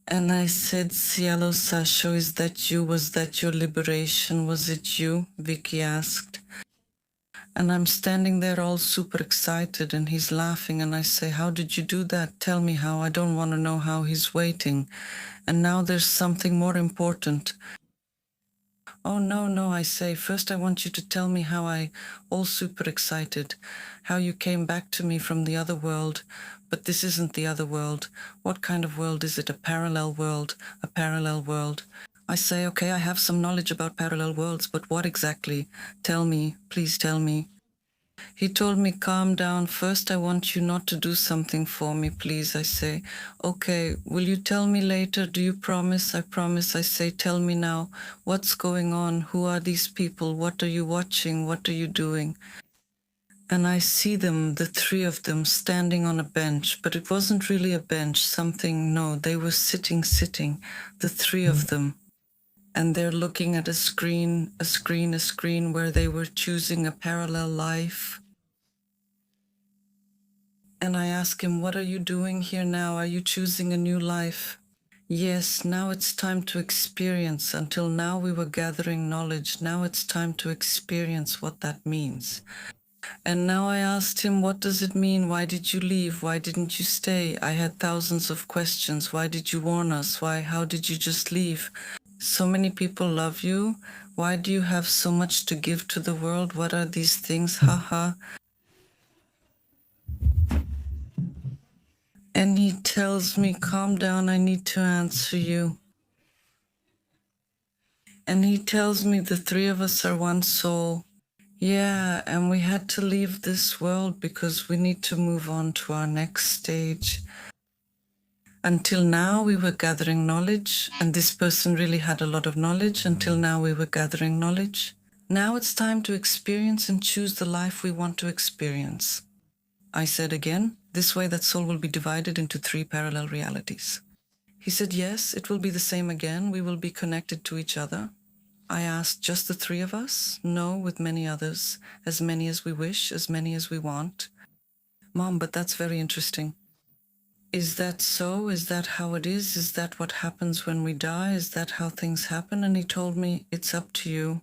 And I said, "Cielo Sasho, is that you? Was that your liberation? Was it you?" Vicky asked. And I'm standing there all super excited, and he's laughing, and I say, "How did you do that? Tell me how. I don't want to know how." He's waiting. And now there's something more important. "Oh, no, I say, first I want you to tell me how all super excited, how you came back to me from the other world, but this isn't the other world. What kind of world is it? A parallel world, a parallel world." I say, "Okay, I have some knowledge about parallel worlds, but what exactly? Tell me, please tell me." He told me, "Calm down. First, I want you not to do something for me, please." I say, "Okay, will you tell me later? Do you promise?" "I promise." I say, "Tell me now. What's going on? Who are these people? What are you watching? What are you doing?" And I see them, the three of them, standing on a bench, but it wasn't really a bench, they were sitting, the three of them. and they're looking at a screen where they were choosing a parallel life. And I ask him, what are you doing here now? Are you choosing a new life? Yes, now it's time to experience. Until now we were gathering knowledge. Now it's time to experience what that means. And now I asked him, what does it mean? Why did you leave? Why didn't you stay? I had thousands of questions. Why did you warn us? How did you just leave? So many people love you. Why do you have so much to give to the world? What are these things? Haha. And he tells me, calm down, I need to answer you. And he tells me the three of us are one soul. Yeah, and we had to leave this world because we need to move on to our next stage. Until now, we were gathering knowledge, and this person really had a lot of knowledge. Until now, we were gathering knowledge. Now it's time to experience and choose the life we want to experience. I said again, this way that soul will be divided into 3 parallel realities. He said, yes, it will be the same again. We will be connected to each other. I asked, just the 3 of us? No, with many others, as many as we wish, as many as we want. Mom, but that's very interesting. Is that so? Is that how it is? Is that what happens when we die? Is that how things happen? And he told me, it's up to you.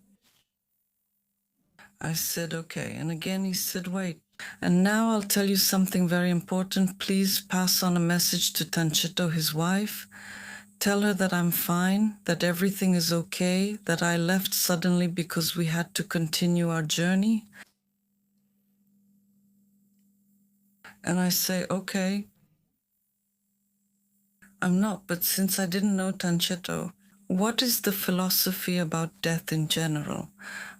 I said, okay. And again, he said, wait. And now I'll tell you something very important. Please pass on a message to Tanchito, his wife. Tell her that I'm fine, that everything is okay, that I left suddenly because we had to continue our journey. And I say, okay. I'm not, but since I didn't know Tanchito, what is the philosophy about death in general?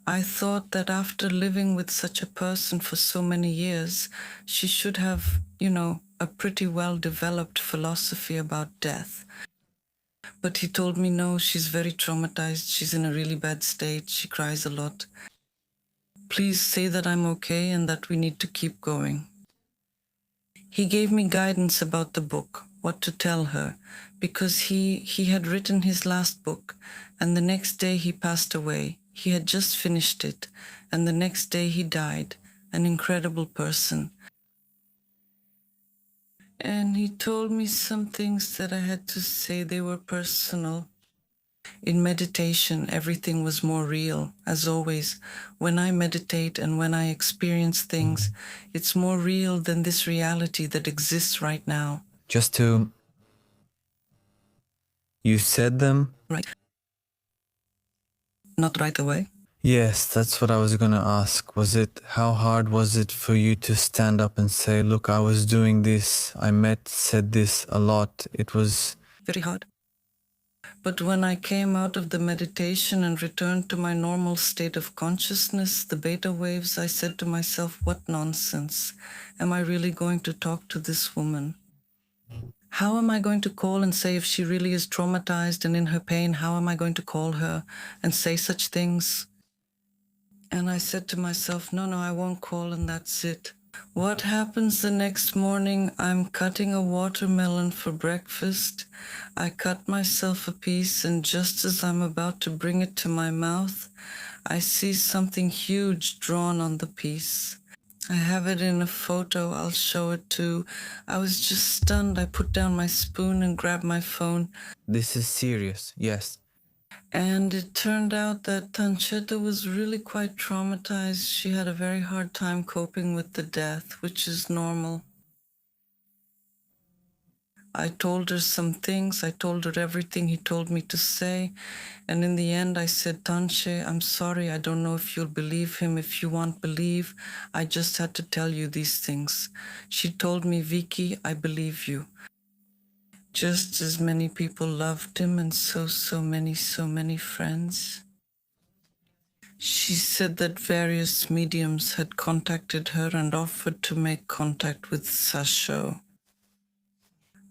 I thought that after living with such a person for so many years, she should have, a pretty well-developed philosophy about death. But he told me, no, she's very traumatized. She's in a really bad state. She cries a lot. Please say that I'm okay and that we need to keep going. He gave me guidance about the book, what to tell her, because he had written his last book, and the next day he passed away. He had just finished it, and the next day he died, an incredible person. And he told me some things that I had to say, they were personal. In meditation, everything was more real. As always, when I meditate and when I experience things, it's more real than this reality that exists right now. You said them? Right. Not right away. Yes, that's what I was gonna ask. How hard was it for you to stand up and say, look, I was doing this, said this a lot. It was very hard. But when I came out of the meditation and returned to my normal state of consciousness, the beta waves, I said to myself, what nonsense. Am I really going to talk to this woman? How am I going to call and say if she really is traumatized and in her pain, how am I going to call her and say such things? And I said to myself, no, I won't call, and that's it. What happens the next morning? I'm cutting a watermelon for breakfast. I cut myself a piece, and just as I'm about to bring it to my mouth, I see something huge drawn on the piece. I have it in a photo. I'll show it too. I was just stunned. I put down my spoon and grabbed my phone. This is serious, yes. And it turned out that Tancheta was really quite traumatized. She had a very hard time coping with the death, which is normal. I told her some things. I told her everything he told me to say. And in the end, I said, Tanche, I'm sorry. I don't know if you'll believe him. If you want, believe. I just had to tell you these things. She told me, Vicky, I believe you. Just as many people loved him and so many friends. She said that various mediums had contacted her and offered to make contact with Sasho.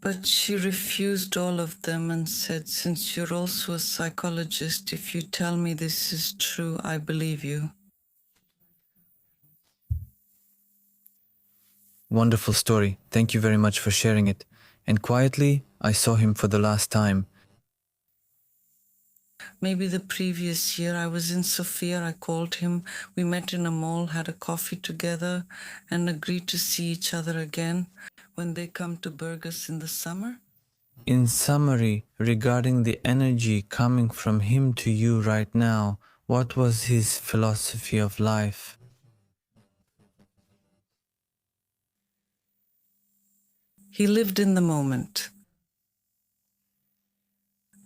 But she refused all of them and said, since you're also a psychologist, if you tell me this is true, I believe you. Wonderful story. Thank you very much for sharing it. And quietly, I saw him for the last time. maybe the previous year. I was in Sofia, I called him, we met in a mall, had a coffee together, and agreed to see each other again when they come to Burgos in the summer. In summary, regarding the energy coming from him to you right now, what was his philosophy of life? He lived in the moment.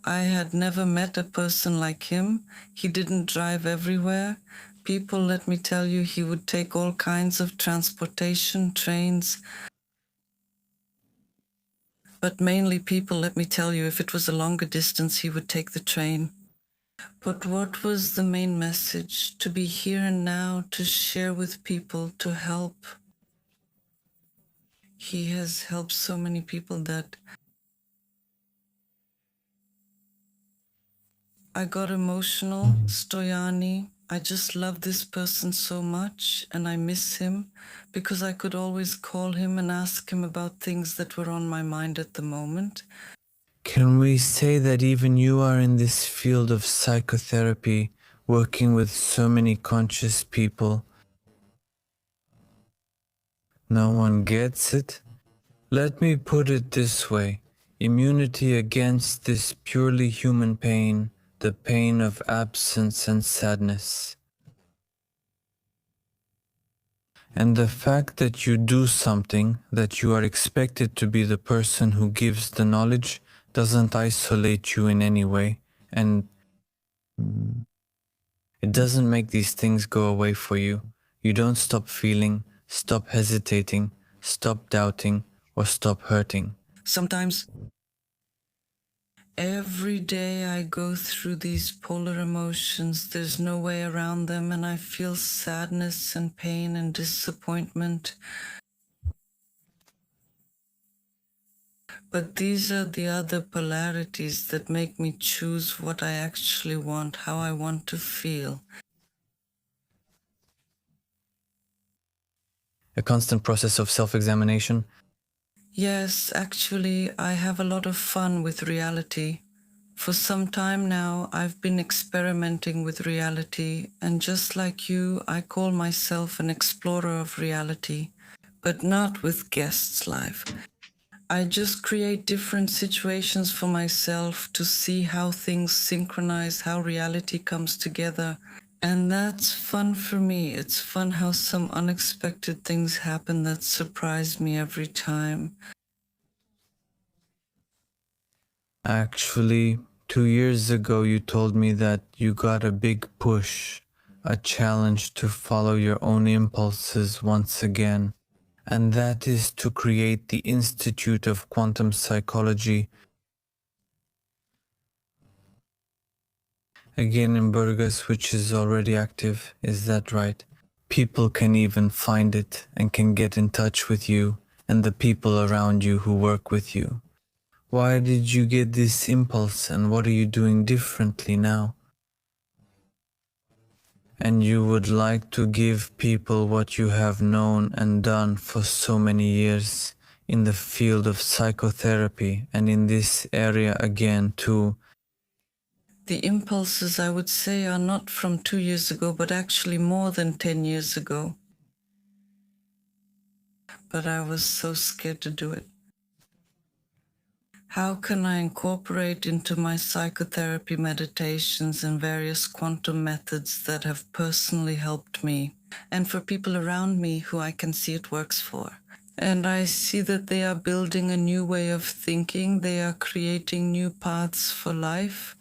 I had never met a person like him. He didn't drive everywhere. People, let me tell you, he would take all kinds of transportation, trains. But mainly people, let me tell you, if it was a longer distance, he would take the train. But what was the main message? To be here and now, to share with people, to help. He has helped so many people that I got emotional. Stoyani, I just love this person so much and I miss him because I could always call him and ask him about things that were on my mind at the moment. Can we say that even you are in this field of psychotherapy, working with so many conscious people? No one gets it? Let me put it this way. Immunity against this purely human pain, the pain of absence and sadness. And the fact that you do something, that you are expected to be the person who gives the knowledge, doesn't isolate you in any way, and it doesn't make these things go away for you. You don't stop feeling, stop hesitating, stop doubting, or stop hurting. Sometimes every day I go through these polar emotions. There's no way around them, and I feel sadness and pain and disappointment. But these are the other polarities that make me choose what I actually want, how I want to feel. A constant process of self-examination. Yes, actually, I have a lot of fun with reality. For some time now, I've been experimenting with reality, and just like you, I call myself an explorer of reality, but not with guests live. I just create different situations for myself to see how things synchronize, how reality comes together. And that's fun for me. It's fun how some unexpected things happen that surprise me every time. Actually, 2 years ago you told me that you got a big push, a challenge to follow your own impulses once again, and that is to create the Institute of Quantum Psychology again in Burgos, which is already active. Is that right? People can even find it and can get in touch with you and the people around you who work with you. Why did you get this impulse and what are you doing differently now? And you would like to give people what you have known and done for so many years in the field of psychotherapy and in this area again too. The impulses, I would say, are not from 2 years ago, but actually more than 10 years ago. But I was so scared to do it. How can I incorporate into my psychotherapy meditations and various quantum methods that have personally helped me and for people around me who I can see it works for? And I see that they are building a new way of thinking. They are creating new paths for life.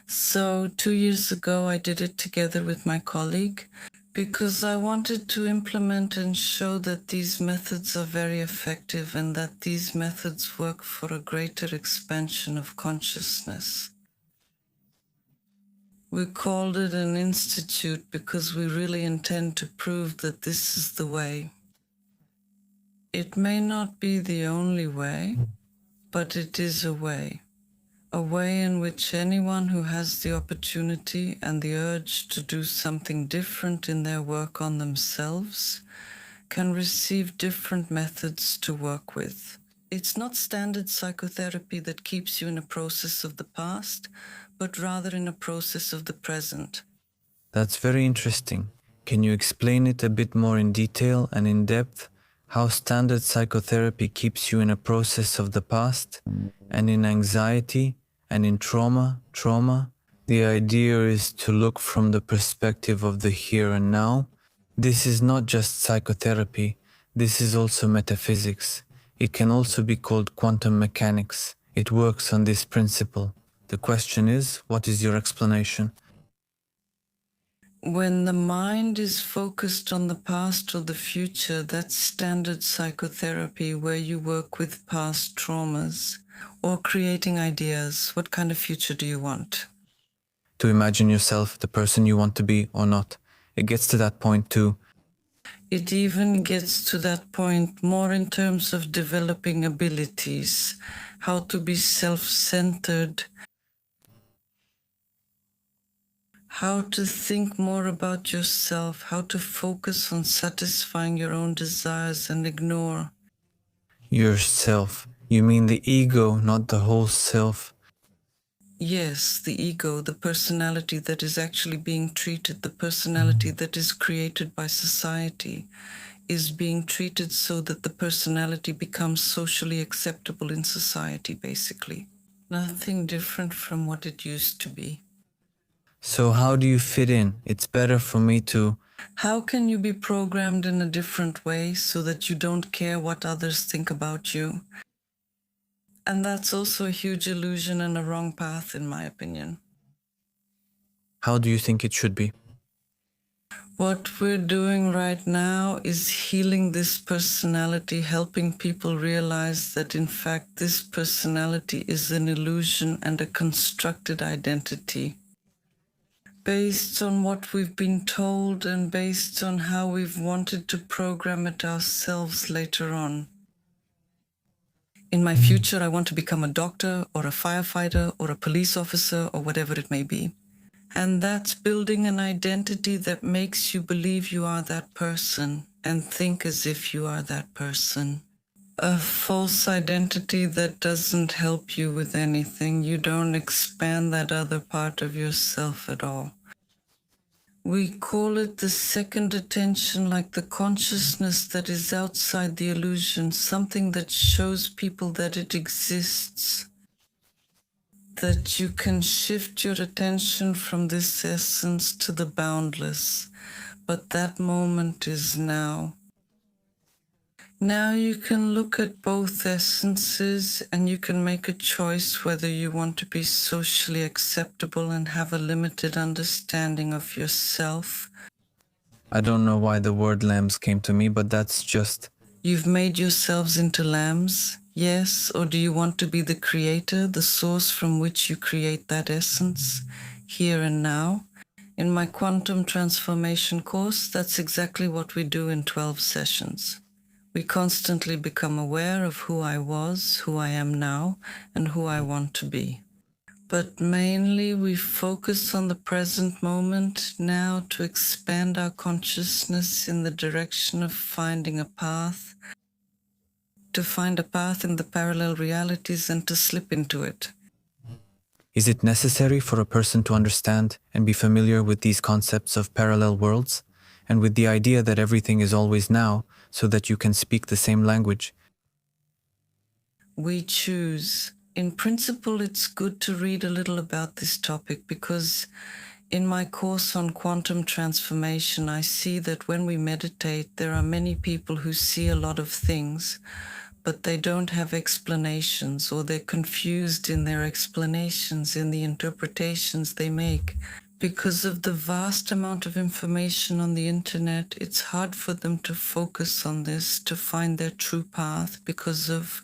So 2 years ago, I did it together with my colleague because I wanted to implement and show that these methods are very effective and that these methods work for a greater expansion of consciousness. We called it an institute because we really intend to prove that this is the way. It may not be the only way, but it is a way in which anyone who has the opportunity and the urge to do something different in their work on themselves can receive different methods to work with. It's not standard psychotherapy that keeps you in a process of the past, but rather in a process of the present. That's very interesting. Can you explain it a bit more in detail and in depth? How standard psychotherapy keeps you in a process of the past, and in anxiety, and in trauma? The idea is to look from the perspective of the here and now. This is not just psychotherapy, this is also metaphysics. It can also be called quantum mechanics. It works on this principle. The question is, what is your explanation? When the mind is focused on the past or the future, that's standard psychotherapy where you work with past traumas or creating ideas. What kind of future do you want? To imagine yourself the person you want to be or not. It gets to that point too. It even gets to that point more in terms of developing abilities, how to be self-centered, how to think more about yourself, how to focus on satisfying your own desires and ignore. Yourself. You mean the ego, not the whole self. Yes, the ego, the personality that is actually being treated, the personality that is created by society, is being treated so that the personality becomes socially acceptable in society, basically. Nothing different from what it used to be. So how do you fit in? It's better for me to... How can you be programmed in a different way so that you don't care what others think about you? And that's also a huge illusion and a wrong path, in my opinion. How do you think it should be? What we're doing right now is healing this personality, helping people realize that in fact this personality is an illusion and a constructed identity. Based on what we've been told and based on how we've wanted to program it ourselves later on. In my future, I want to become a doctor or a firefighter or a police officer or whatever it may be. And that's building an identity that makes you believe you are that person and think as if you are that person. A false identity that doesn't help you with anything. You don't expand that other part of yourself at all. We call it the second attention, like the consciousness that is outside the illusion, something that shows people that it exists, that you can shift your attention from this essence to the boundless. But that moment is now. Now you can look at both essences and you can make a choice whether you want to be socially acceptable and have a limited understanding of yourself. I don't know why the word lambs came to me, but that's just... You've made yourselves into lambs, yes? Or do you want to be the creator, the source from which you create that essence, here and now? In my quantum transformation course, that's exactly what we do in 12 sessions. We constantly become aware of who I was, who I am now, and who I want to be. But mainly we focus on the present moment now to expand our consciousness in the direction of finding a path, to find a path in the parallel realities and to slip into it. Is it necessary for a person to understand and be familiar with these concepts of parallel worlds, and with the idea that everything is always now, so that you can speak the same language? We choose. In principle, it's good to read a little about this topic because in my course on quantum transformation, I see that when we meditate, there are many people who see a lot of things, but they don't have explanations, or they're confused in their explanations, in the interpretations they make. Because of the vast amount of information on the internet, it's hard for them to focus on this, to find their true path because of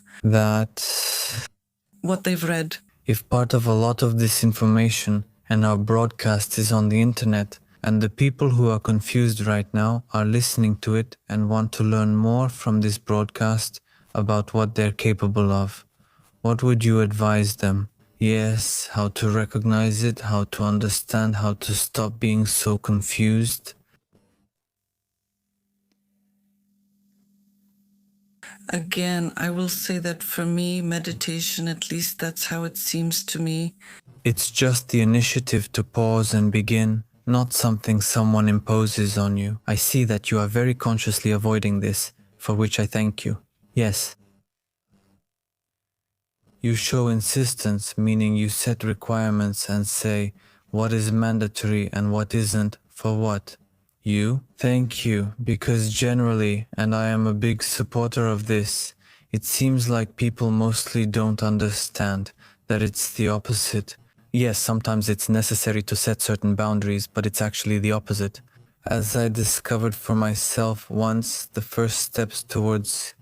what they've read. If part of a lot of this information and our broadcast is on the internet, and the people who are confused right now are listening to it and want to learn more from this broadcast about what they're capable of, what would you advise them? Yes, how to recognize it, how to understand, how to stop being so confused. Again, I will say that for me, meditation, at least that's how it seems to me. It's just the initiative to pause and begin, not something someone imposes on you. I see that you are very consciously avoiding this, for which I thank you. Yes. You show insistence, meaning you set requirements and say what is mandatory and what isn't, for what? You? Thank you, because generally, and I am a big supporter of this, it seems like people mostly don't understand that it's the opposite. Yes, sometimes it's necessary to set certain boundaries, but it's actually the opposite. As I discovered for myself once, the first steps towards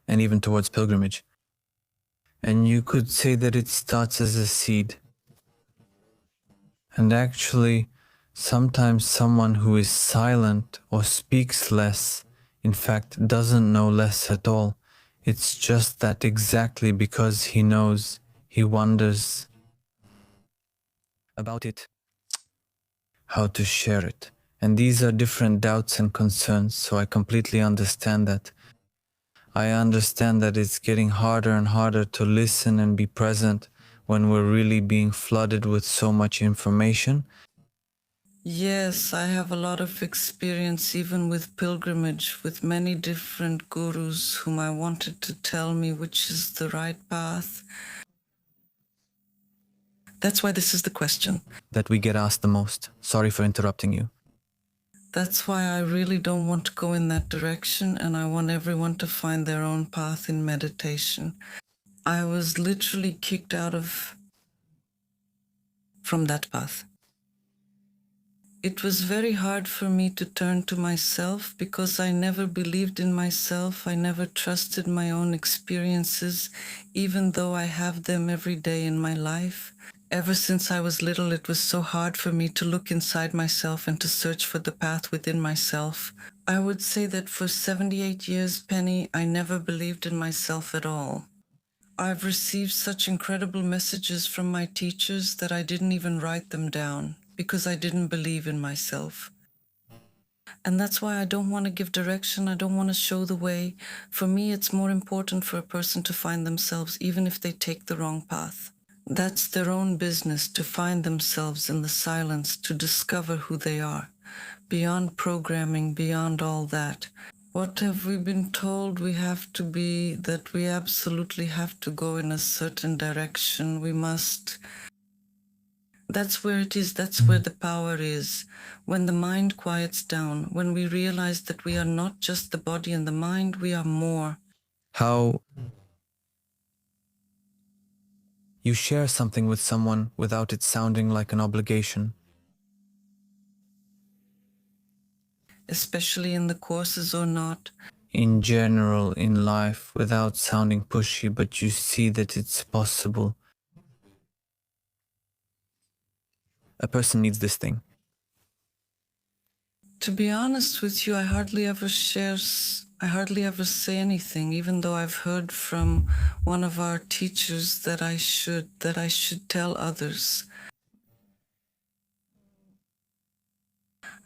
and even towards pilgrimage. And you could say that it starts as a seed. And actually, sometimes someone who is silent or speaks less, in fact, doesn't know less at all. It's just that exactly because he knows, he wonders about it, how to share it. And these are different doubts and concerns, so I completely understand that. I understand that it's getting harder and harder to listen and be present when we're really being flooded with so much information. Yes, I have a lot of experience even with pilgrimage, with many different gurus whom I wanted to tell me which is the right path. That's why this is the question. That we get asked the most. Sorry for interrupting you. That's why I really don't want to go in that direction, and I want everyone to find their own path in meditation. I was literally kicked out from that path. It was very hard for me to turn to myself because I never believed in myself. I never trusted my own experiences, even though I have them every day in my life. Ever since I was little, it was so hard for me to look inside myself and to search for the path within myself. I would say that for 78 years, Penny, I never believed in myself at all. I've received such incredible messages from my teachers that I didn't even write them down because I didn't believe in myself. And that's why I don't want to give direction. I don't want to show the way. For me, it's more important for a person to find themselves, even if they take the wrong path. That's their own business, to find themselves in the silence, to discover who they are, beyond programming, beyond all that. What have we been told we have to be, that we absolutely have to go in a certain direction? We must. That's where it is. That's where the power is. When the mind quiets down, when we realize that we are not just the body and the mind, we are more. How you share something with someone without it sounding like an obligation. Especially in the courses or not. In general, in life, without sounding pushy, but you see that it's possible. A person needs this thing. To be honest with you, I hardly ever say anything, even though I've heard from one of our teachers that I should tell others.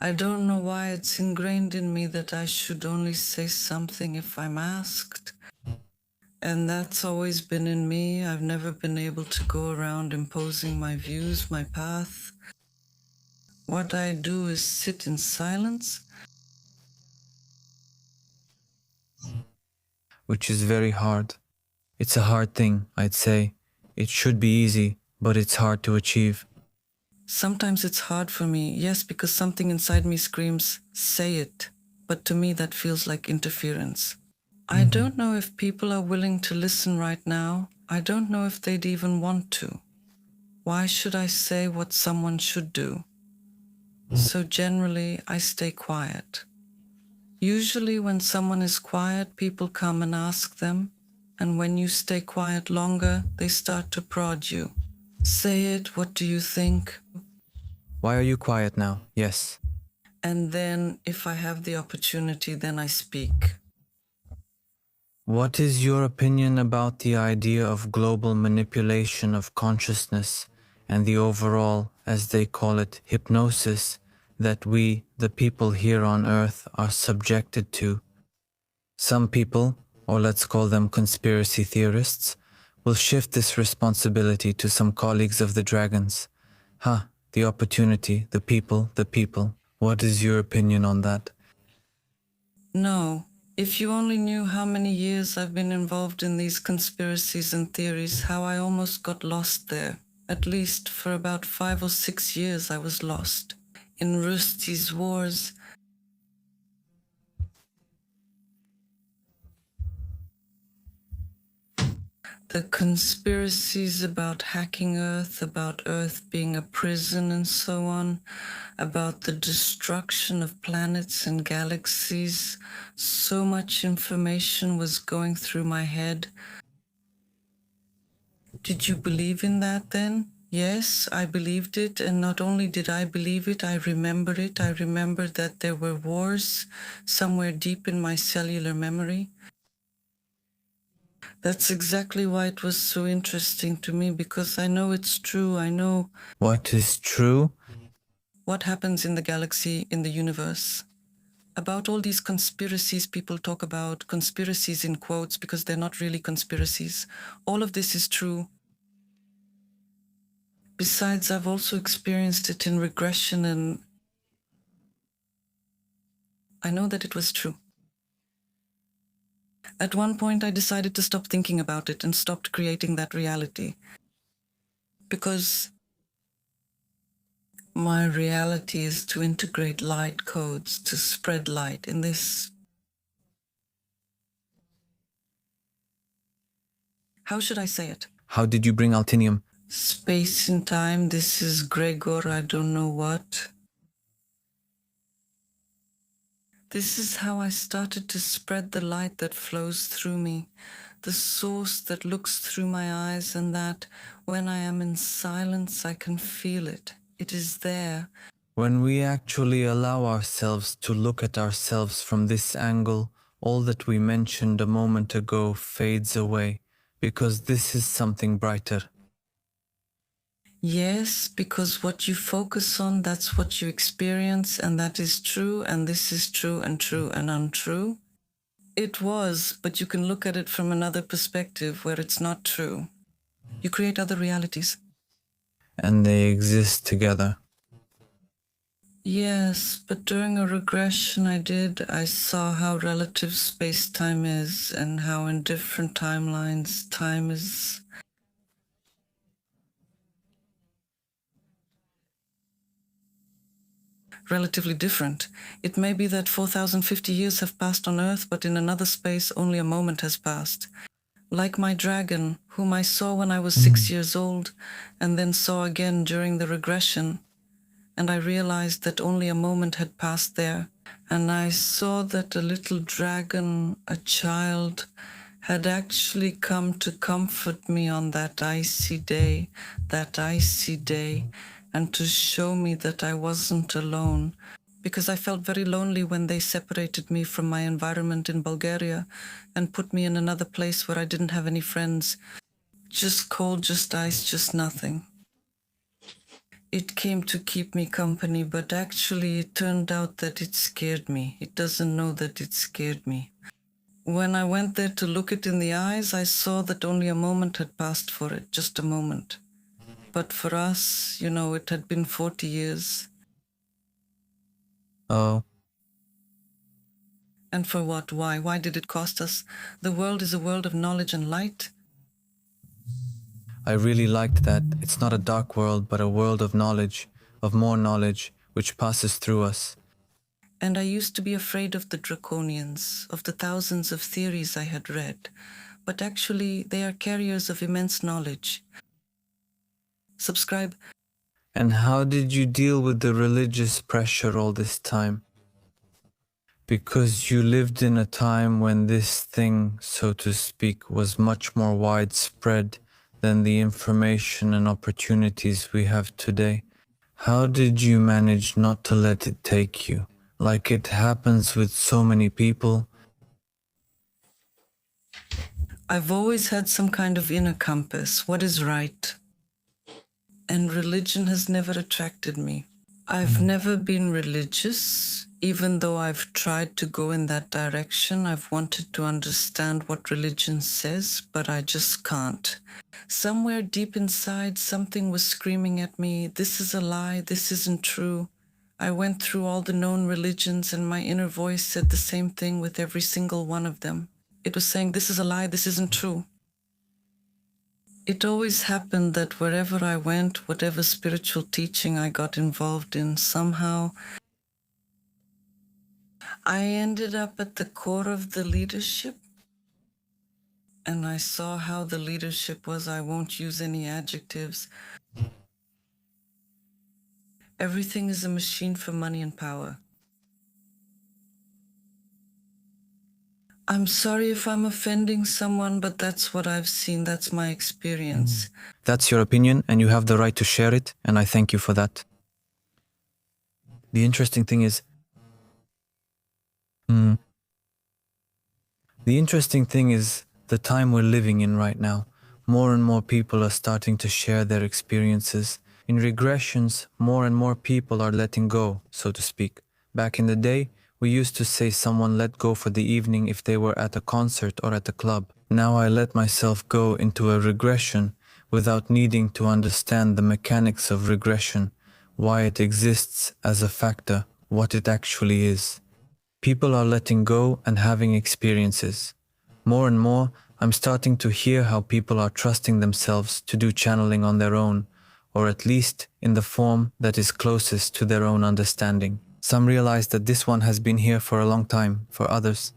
I don't know why it's ingrained in me that I should only say something if I'm asked. And that's always been in me. I've never been able to go around imposing my views, my path. What I do is sit in silence. Which is very hard. It's a hard thing, I'd say. It should be easy, but it's hard to achieve. Sometimes it's hard for me, yes, because something inside me screams, say it. But to me, that feels like interference. I don't know if people are willing to listen right now. I don't know if they'd even want to. Why should I say what someone should do? So generally, I stay quiet. Usually when someone is quiet, people come and ask them. And when you stay quiet longer, they start to prod you. Say it, what do you think? Why are you quiet now? Yes. And then, if I have the opportunity, then I speak. What is your opinion about the idea of global manipulation of consciousness and the overall, as they call it, hypnosis that we, the people here on Earth, are subjected to. Some people, or let's call them conspiracy theorists, will shift this responsibility to some colleagues of the dragons. The opportunity, the people, the people. What is your opinion on that? No. If you only knew how many years I've been involved in these conspiracies and theories, how I almost got lost there. At least for about 5 or 6 years I was lost. In Rusty's wars, the conspiracies about hacking Earth, about Earth being a prison and so on, about the destruction of planets and galaxies. So much information was going through my head. Did you believe in that then? Yes, I believed it, and not only did I believe it, I remember it. I remember that there were wars somewhere deep in my cellular memory. That's exactly why it was so interesting to me, because I know it's true. I know What is true? what happens in the galaxy, in the universe. About all these conspiracies people talk about, conspiracies in quotes, because they're not really conspiracies. All of this is true. Besides, I've also experienced it in regression, and I know that it was true. At one point, I decided to stop thinking about it and stopped creating that reality. Because my reality is to integrate light codes, to spread light in this. How should I say it? How did you bring Altinium? Space and time, this is Gregor, I don't know what. This is how I started to spread the light that flows through me, the source that looks through my eyes, and that when I am in silence, I can feel it. It is there. When we actually allow ourselves to look at ourselves from this angle, all that we mentioned a moment ago fades away, because this is something brighter. Yes, because what you focus on, that's what you experience, and that is true, and this is true and untrue. It was, but you can look at it from another perspective where it's not true. You create other realities. And they exist together. Yes, but during a regression I saw how relative space-time is, and how in different timelines time is relatively different. It may be that 4,050 years have passed on Earth, but in another space only a moment has passed. Like my dragon, whom I saw when I was 6 years old, and then saw again during the regression, and I realized that only a moment had passed there. And I saw that a little dragon, a child, had actually come to comfort me on that icy day, and to show me that I wasn't alone, because I felt very lonely when they separated me from my environment in Bulgaria and put me in another place where I didn't have any friends. Just cold, just ice, just nothing. It came to keep me company, but actually it turned out that it scared me. It doesn't know that it scared me. When I went there to look it in the eyes, I saw that only a moment had passed for it, just a moment. But for us, it had been 40 years. Oh. And for what? Why? Why did it cost us? The world is a world of knowledge and light. I really liked that. It's not a dark world, but a world of knowledge, of more knowledge, which passes through us. And I used to be afraid of the draconians, of the thousands of theories I had read. But actually, they are carriers of immense knowledge. Subscribe. And how did you deal with the religious pressure all this time? Because you lived in a time when this thing, so to speak, was much more widespread than the information and opportunities we have today. How did you manage not to let it take you, like it happens with so many people? I've always had some kind of inner compass, what is right. And religion has never attracted me. I've never been religious, even though I've tried to go in that direction. I've wanted to understand what religion says, but I just can't. Somewhere deep inside, something was screaming at me, this is a lie, this isn't true. I went through all the known religions, and my inner voice said the same thing with every single one of them. It was saying, this is a lie, this isn't true. It always happened that wherever I went, whatever spiritual teaching I got involved in, somehow I ended up at the core of the leadership. And I saw how the leadership was. I won't use any adjectives. Everything is a machine for money and power. I'm sorry if I'm offending someone, but that's what I've seen. That's my experience. That's your opinion, and you have the right to share it, and I thank you for that. The interesting thing is, the time we're living in right now. More and more people are starting to share their experiences. In regressions, more and more people are letting go, so to speak. Back in the day, we used to say someone let go for the evening if they were at a concert or at a club. Now I let myself go into a regression without needing to understand the mechanics of regression, why it exists as a factor, what it actually is. People are letting go and having experiences. More and more, I'm starting to hear how people are trusting themselves to do channeling on their own, or at least in the form that is closest to their own understanding. Some realize that this one has been here for a long time, for others.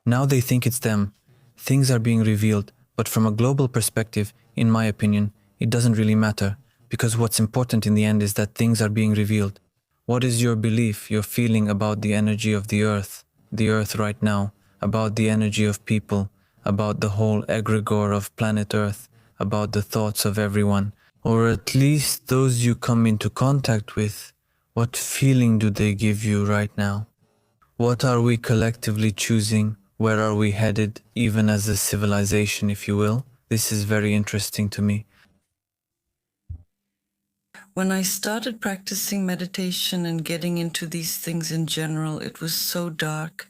Now they think it's them. Things are being revealed, but from a global perspective, in my opinion, it doesn't really matter, because what's important in the end is that things are being revealed. What is your belief, your feeling about the energy of the earth right now, about the energy of people, about the whole egregore of planet Earth, about the thoughts of everyone, or at least those you come into contact with? What feeling do they give you right now? What are we collectively choosing? Where are we headed, even as a civilization, if you will? This is very interesting to me. When I started practicing meditation and getting into these things in general, it was so dark.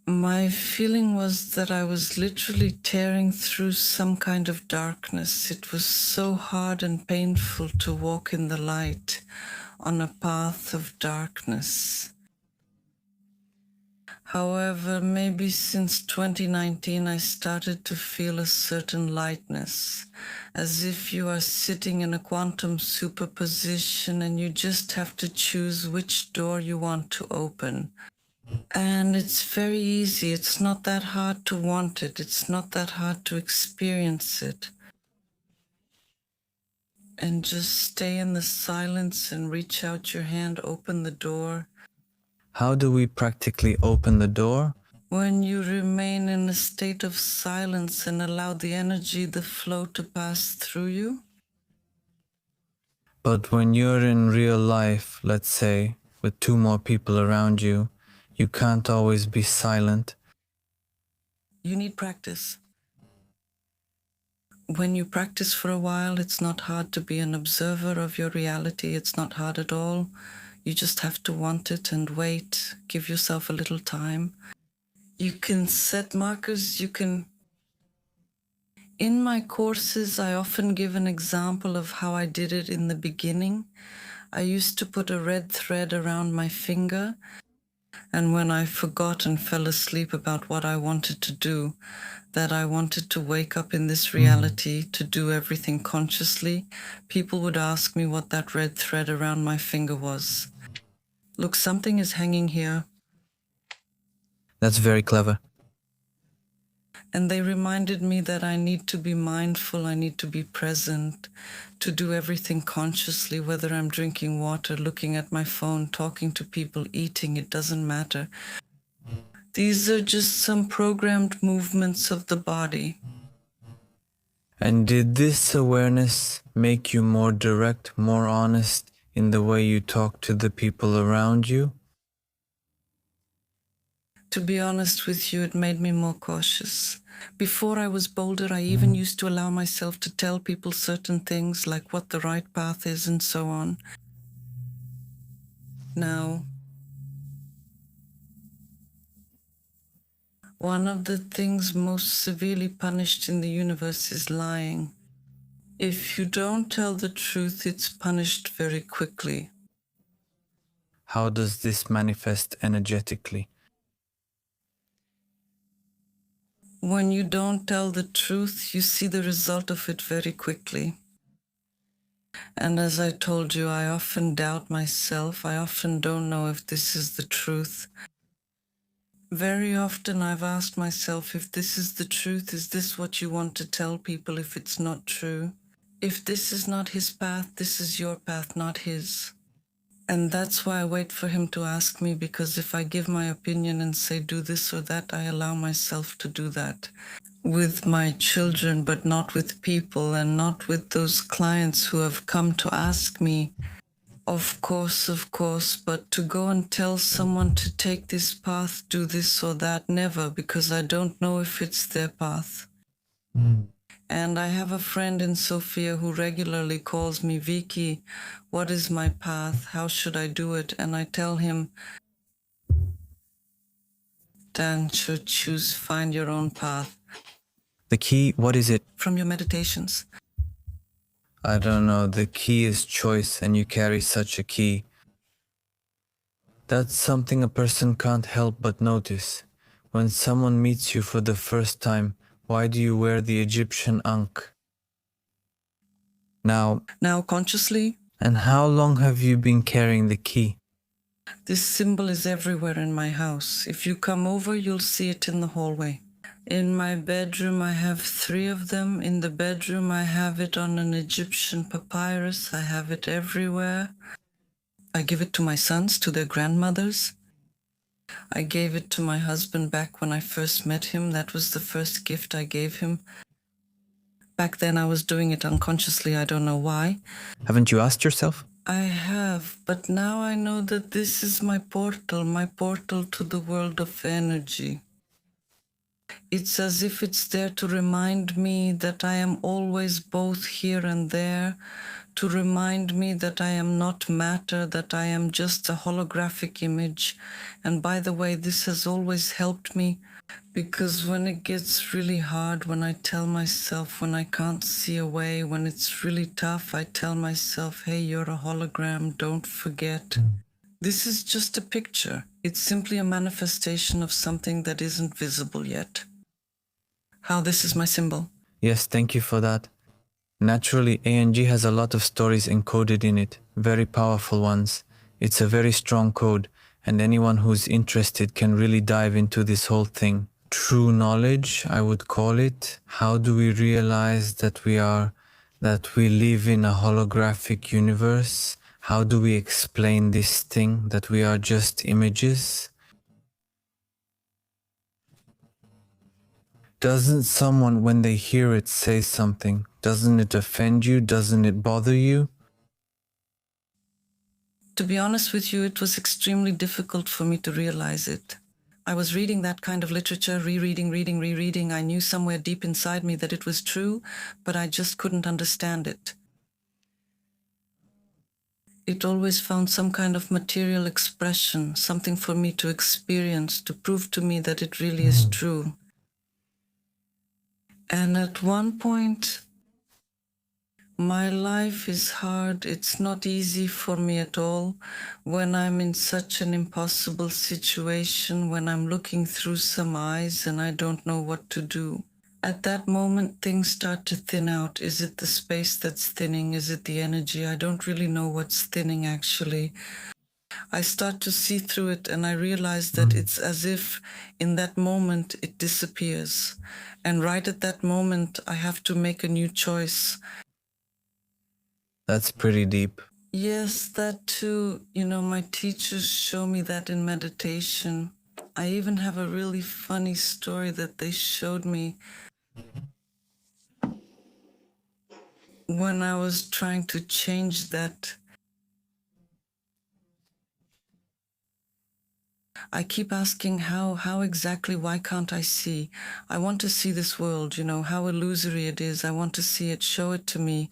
My feeling was that I was literally tearing through some kind of darkness. It was so hard and painful to walk in the light on a path of darkness. However, maybe since 2019, I started to feel a certain lightness, as if you are sitting in a quantum superposition and you just have to choose which door you want to open. And it's very easy. It's not that hard to want it. It's not that hard to experience it. And just stay in the silence and reach out your hand, open the door. How do we practically open the door? When you remain in a state of silence and allow the energy, the flow to pass through you. But when you're in real life, let's say, with two more people around you, you can't always be silent. You need practice. When you practice for a while, it's not hard to be an observer of your reality. It's not hard at all. You just have to want it and wait. Give yourself a little time. You can set markers. In my courses, I often give an example of how I did it in the beginning. I used to put a red thread around my finger, and when I forgot and fell asleep about what I wanted to do, that I wanted to wake up in this reality, to do everything consciously, people would ask me what that red thread around my finger was. Look, something is hanging here. That's very clever. And they reminded me that I need to be mindful, I need to be present, to do everything consciously, whether I'm drinking water, looking at my phone, talking to people, eating, it doesn't matter. These are just some programmed movements of the body. And did this awareness make you more direct, more honest in the way you talk to the people around you? To be honest with you, it made me more cautious. Before I was bolder, I even used to allow myself to tell people certain things, like what the right path is and so on. now. One of the things most severely punished in the universe is lying. If you don't tell the truth, it's punished very quickly. How does this manifest energetically? When you don't tell the truth, you see the result of it very quickly. And as I told you, I often doubt myself. I often don't know if this is the truth. Very often I've asked myself, if this is the truth, is this what you want to tell people if it's not true? If this is not his path, this is your path, not his. And that's why I wait for him to ask me, because if I give my opinion and say do this or that, I allow myself to do that with my children, but not with people and not with those clients who have come to ask me. Of course, but to go and tell someone to take this path, do this or that, never, because I don't know if it's their path. And I have a friend in Sofia who regularly calls me, Vicky, what is my path? How should I do it? And I tell him, Dan should choose, find your own path. The key, what is it? From your meditations. I don't know, the key is choice, and you carry such a key. That's something a person can't help but notice. When someone meets you for the first time, why do you wear the Egyptian ankh? Now Consciously, and how long have you been carrying the key? this symbol is everywhere in my house. If you come over, you'll see it in the hallway. In my bedroom, I have 3 of them. In the bedroom, I have it on an Egyptian papyrus. I have it everywhere. I give it to my sons, to their grandmothers. I gave it to my husband back when I first met him. That was the first gift I gave him. Back then, I was doing it unconsciously. I don't know why. Haven't you asked yourself? I have, but now I know that this is my portal to the world of energy. It's as if it's there to remind me that I am always both here and there, to remind me that I am not matter, that I am just a holographic image. And by the way, this has always helped me, because when it gets really hard, when I tell myself, when I can't see a way, when it's really tough, I tell myself, hey, you're a hologram, don't forget. This is just a picture. It's simply a manifestation of something that isn't visible yet. How this is my symbol. Yes, thank you for that. Naturally, ANG has a lot of stories encoded in it, very powerful ones. It's a very strong code, and anyone who's interested can really dive into this whole thing. True knowledge, I would call it. How do we realize that we live in a holographic universe? How do we explain this thing, that we are just images? Doesn't someone, when they hear it, say something? Doesn't it offend you? Doesn't it bother you? To be honest with you, it was extremely difficult for me to realize it. I was reading that kind of literature, rereading. I knew somewhere deep inside me that it was true, but I just couldn't understand it. It always found some kind of material expression, something for me to experience, to prove to me that it really is true. And at one point, my life is hard. It's not easy for me at all. When I'm in such an impossible situation, when I'm looking through some eyes and I don't know what to do. At that moment, things start to thin out. Is it the space that's thinning? Is it the energy? I don't really know what's thinning, actually. I start to see through it, and I realize that it's as if in that moment it disappears. And right at that moment, I have to make a new choice. That's pretty deep. Yes, that too. You know, my teachers show me that in meditation. I even have a really funny story that they showed me when I was trying to change that. I keep asking how exactly, why can't I see? I want to see this world, you know, how illusory it is. I want to see it, show it to me.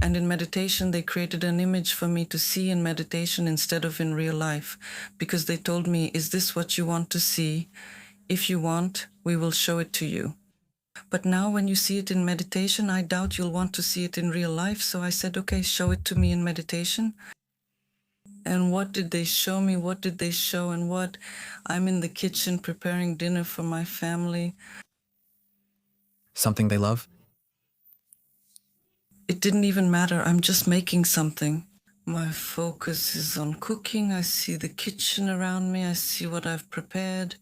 And in meditation, they created an image for me to see in meditation instead of in real life, because they told me, is this what you want to see? If you want, we will show it to you. But now when you see it in meditation, I doubt you'll want to see it in real life. So I said, okay, show it to me in meditation. And what did they show me? What did they show? And what? I'm in the kitchen preparing dinner for my family. Something they love? It didn't even matter. I'm just making something. My focus is on cooking. I see the kitchen around me. I see what I've prepared.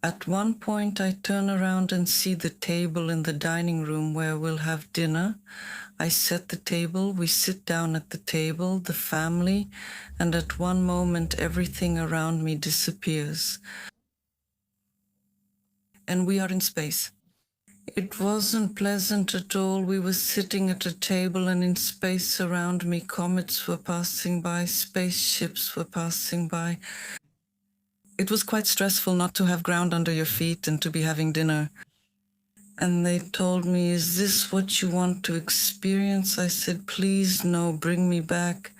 At one point, I turn around and see the table in the dining room where we'll have dinner. I set the table, we sit down at the table, the family, and at one moment, everything around me disappears. And we are in space. It wasn't pleasant at all. We were sitting at a table, and in space around me, comets were passing by, spaceships were passing by. It was quite stressful not to have ground under your feet and to be having dinner. And they told me, is this what you want to experience? I said, please, no, bring me back.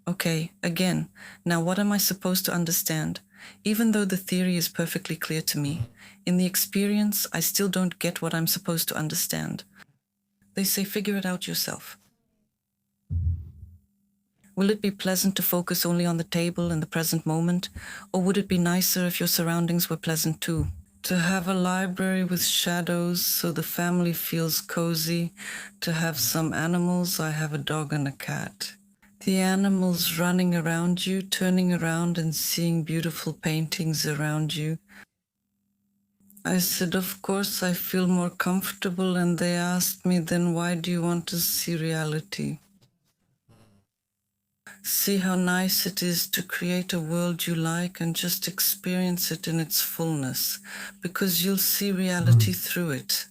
Okay, again, now what am I supposed to understand? Even though the theory is perfectly clear to me, in the experience, I still don't get what I'm supposed to understand. They say, figure it out yourself. Will it be pleasant to focus only on the table and the present moment? Or would it be nicer if your surroundings were pleasant too? To have a library with shadows so the family feels cozy. To have some animals, I have a dog and a cat. The animals running around you, turning around and seeing beautiful paintings around you. I said, of course, I feel more comfortable, and they asked me, then why do you want to see reality? See how nice it is to create a world you like and just experience it in its fullness, because you'll see reality through it.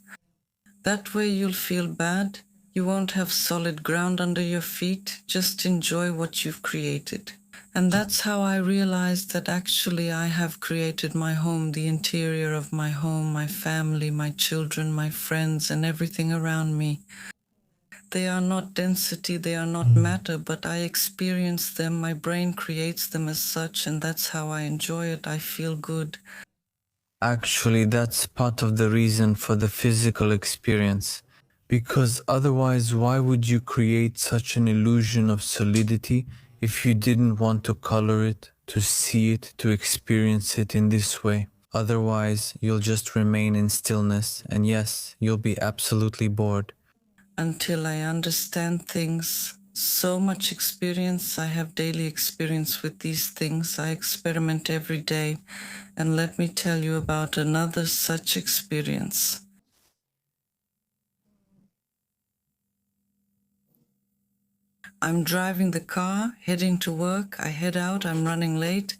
That way you'll feel bad, you won't have solid ground under your feet, just enjoy what you've created. And that's how I realized that actually I have created my home, the interior of my home, my family, my children, my friends, and everything around me. They are not density, they are not matter, but I experience them, my brain creates them as such, and that's how I enjoy it, I feel good. Actually, that's part of the reason for the physical experience. Because otherwise, why would you create such an illusion of solidity if you didn't want to color it, to see it, to experience it in this way? Otherwise, you'll just remain in stillness, and yes, you'll be absolutely bored. Until I understand things. So much experience. I have daily experience with these things. I experiment every day. And let me tell you about another such experience. I'm driving the car, heading to work. I head out, I'm running late.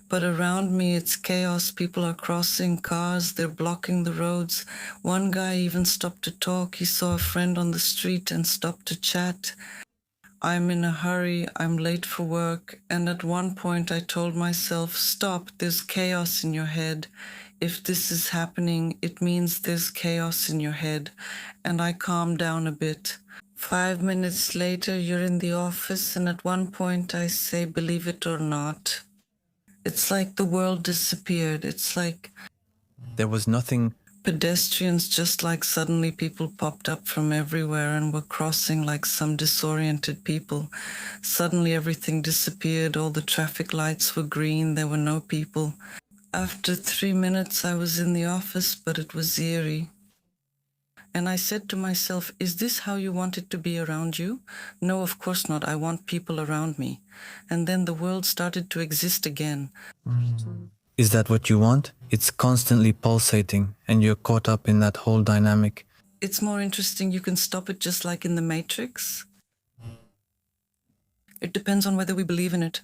But around me, it's chaos. People are crossing cars. They're blocking the roads. One guy even stopped to talk. He saw a friend on the street and stopped to chat. I'm in a hurry. I'm late for work. And at one point, I told myself, stop, there's chaos in your head. If this is happening, it means there's chaos in your head. And I calmed down a bit. 5 minutes later, you're in the office. And at one point, I say, believe it or not, it's like the world disappeared. It's like There was nothing. Pedestrians, just like suddenly people popped up from everywhere and were crossing like some disoriented people. Suddenly everything disappeared. All the traffic lights were green. There were no people. After 3 minutes, I was in the office, but it was eerie. And I said to myself, is this how you want it to be around you? No, of course not. I want people around me. And then the world started to exist again. Is that what you want? It's constantly pulsating, and you're caught up in that whole dynamic. It's more interesting. You can stop it just like in the Matrix. It depends on whether we believe in it.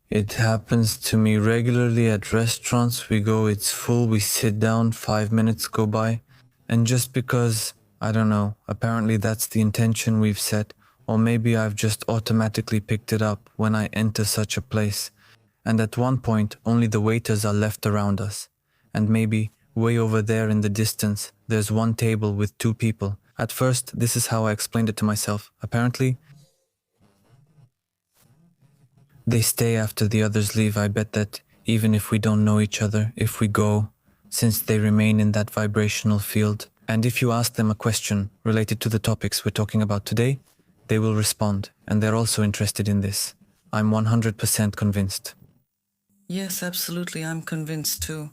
It happens to me regularly at restaurants. We go, it's full, we sit down, 5 minutes go by. And just because, I don't know, apparently that's the intention we've set, or maybe I've just automatically picked it up when I enter such a place. And at one point, only the waiters are left around us. And maybe Way over there in the distance, there's one table with two people. At first, this is how I explained it to myself. Apparently, they stay after the others leave. I bet that even if we don't know each other, if we go, since they remain in that vibrational field, and if you ask them a question related to the topics we're talking about today, they will respond, and they're also interested in this. I'm 100% convinced. Yes, absolutely. I'm convinced too.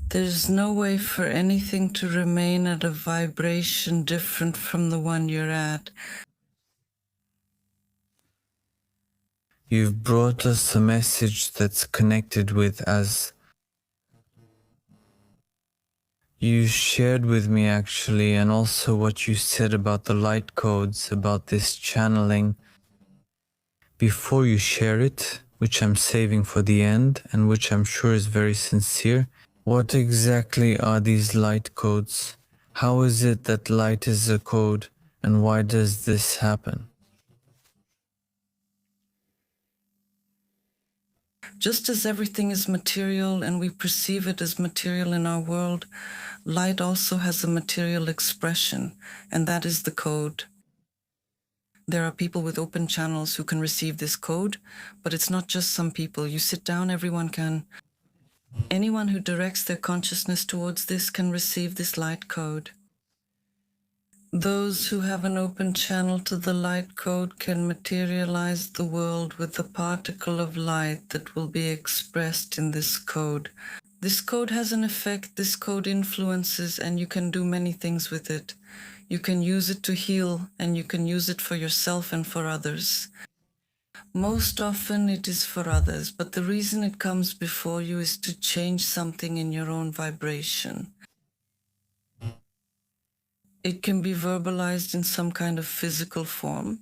There's no way for anything to remain at a vibration different from the one you're at. You've brought us a message that's connected with as you shared with me actually, and also what you said about the light codes, about this channeling. Before you share it, which I'm saving for the end and which I'm sure is very sincere, what exactly are these light codes? How is it that light is a code, and why does this happen? Just as everything is material and we perceive it as material in our world, light also has a material expression, and that is the code. There are people with open channels who can receive this code, but it's not just some people. You sit down, everyone can. Anyone who directs their consciousness towards this can receive this light code. Those who have an open channel to the light code can materialize the world with the particle of light that will be expressed in this code. This code has an effect, this code influences, and you can do many things with it. You can use it to heal, and you can use it for yourself and for others. Most often it is for others, but the reason it comes before you is to change something in your own vibration. It can be verbalized in some kind of physical form.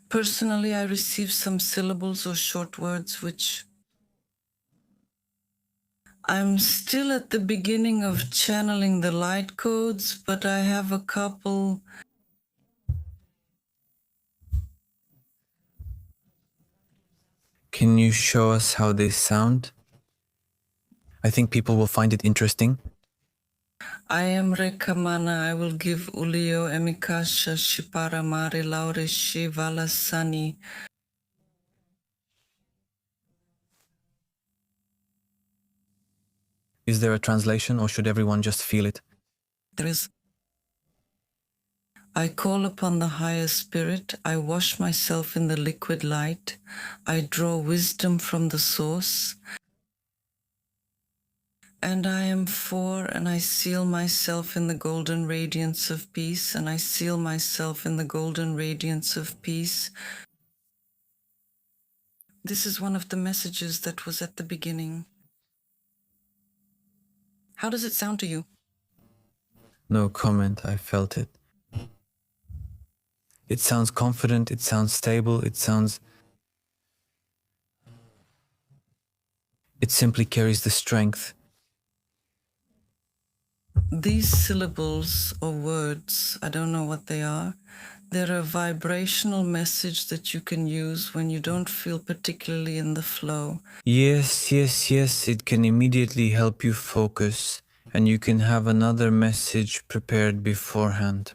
Personally, I receive some syllables or short words which I'm still at the beginning of channeling the light codes, but I have a couple. Can you show us how they sound? I think people will find it interesting. I am Rekamana, I will give Ulio Emikasha Shipara Mare Laure Shivala Sani. Is there a translation, or should everyone just feel it? There is. I call upon the higher spirit, I wash myself in the liquid light, I draw wisdom from the source, and I am for, and I seal myself in the golden radiance of peace, and I seal myself in the golden radiance of peace. This is one of the messages that was at the beginning. How does it sound to you? No comment, I felt it. It sounds confident, it sounds stable, it simply carries the strength. These syllables or words, I don't know what they are, they're a vibrational message that you can use when you don't feel particularly in the flow. Yes, it can immediately help you focus, and you can have another message prepared beforehand.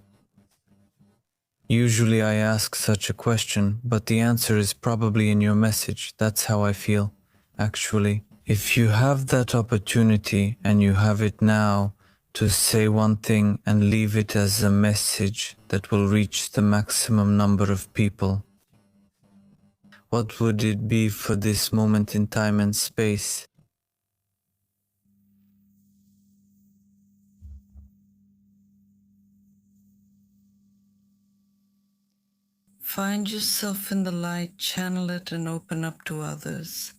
Usually I ask such a question, but the answer is probably in your message. That's how I feel, actually. If you have that opportunity, and you have it now, to say one thing and leave it as a message that will reach the maximum number of people, what would it be for this moment in time and space? Find yourself in the light, channel it, and open up to others.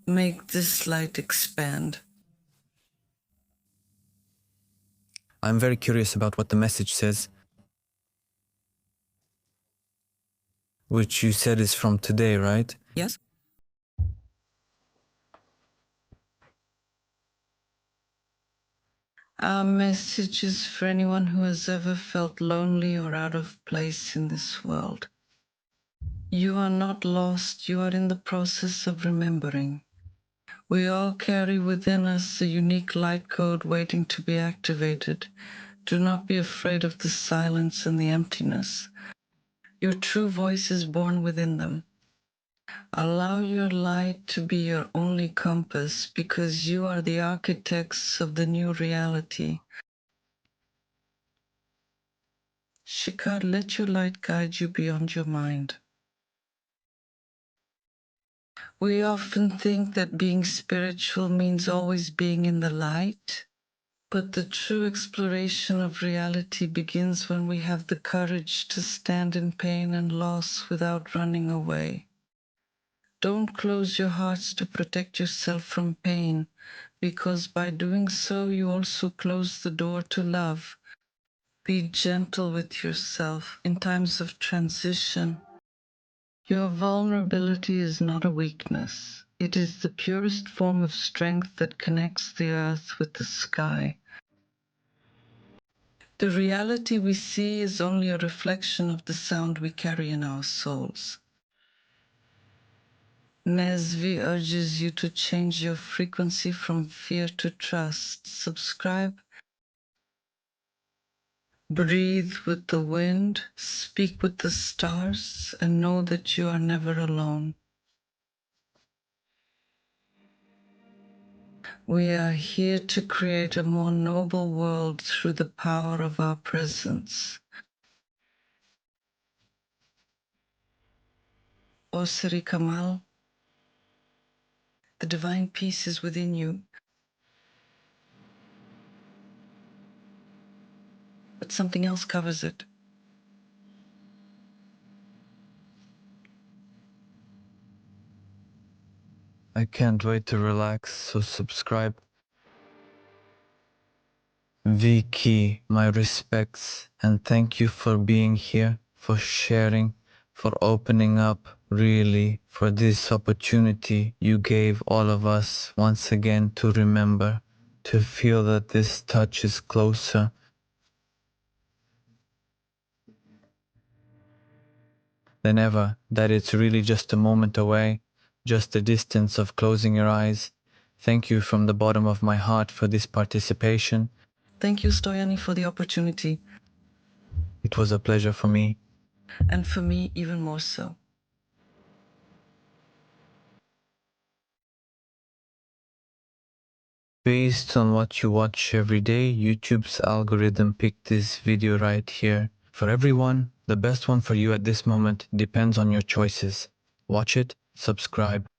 Make this light expand. I'm very curious about what the message says, which you said is from today, right? Yes? Our message is for anyone who has ever felt lonely or out of place in this world. You are not lost, you are in the process of remembering. We all carry within us a unique light code waiting to be activated. Do not be afraid of the silence and the emptiness. Your true voice is born within them. Allow your light to be your only compass because you are the architects of the new reality. Shikar, let your light guide you beyond your mind. We often think that being spiritual means always being in the light, but the true exploration of reality begins when we have the courage to stand in pain and loss without running away. Don't close your hearts to protect yourself from pain, because by doing so, you also close the door to love. Be gentle with yourself in times of transition. Your vulnerability is not a weakness. It is the purest form of strength that connects the earth with the sky. The reality we see is only a reflection of the sound we carry in our souls. Nesvi urges you to change your frequency from fear to trust. Subscribe. Breathe with the wind, speak with the stars, and know that you are never alone. We are here to create a more noble world through the power of our presence. O Sri Kamal, the divine peace is within you, but something else covers it. I can't wait to relax, so subscribe. Vicky, my respects, and thank you for being here, for sharing, for opening up, really, for this opportunity you gave all of us once again to remember, to feel that this touch is closer than ever, that it's really just a moment away, just the distance of closing your eyes. Thank you from the bottom of my heart for this participation. Thank you, Stoyani, for the opportunity. It was a pleasure for me. And for me, even more so. Based on what you watch every day, YouTube's algorithm picked this video right here. For everyone, the best one for you at this moment depends on your choices. Watch it, subscribe.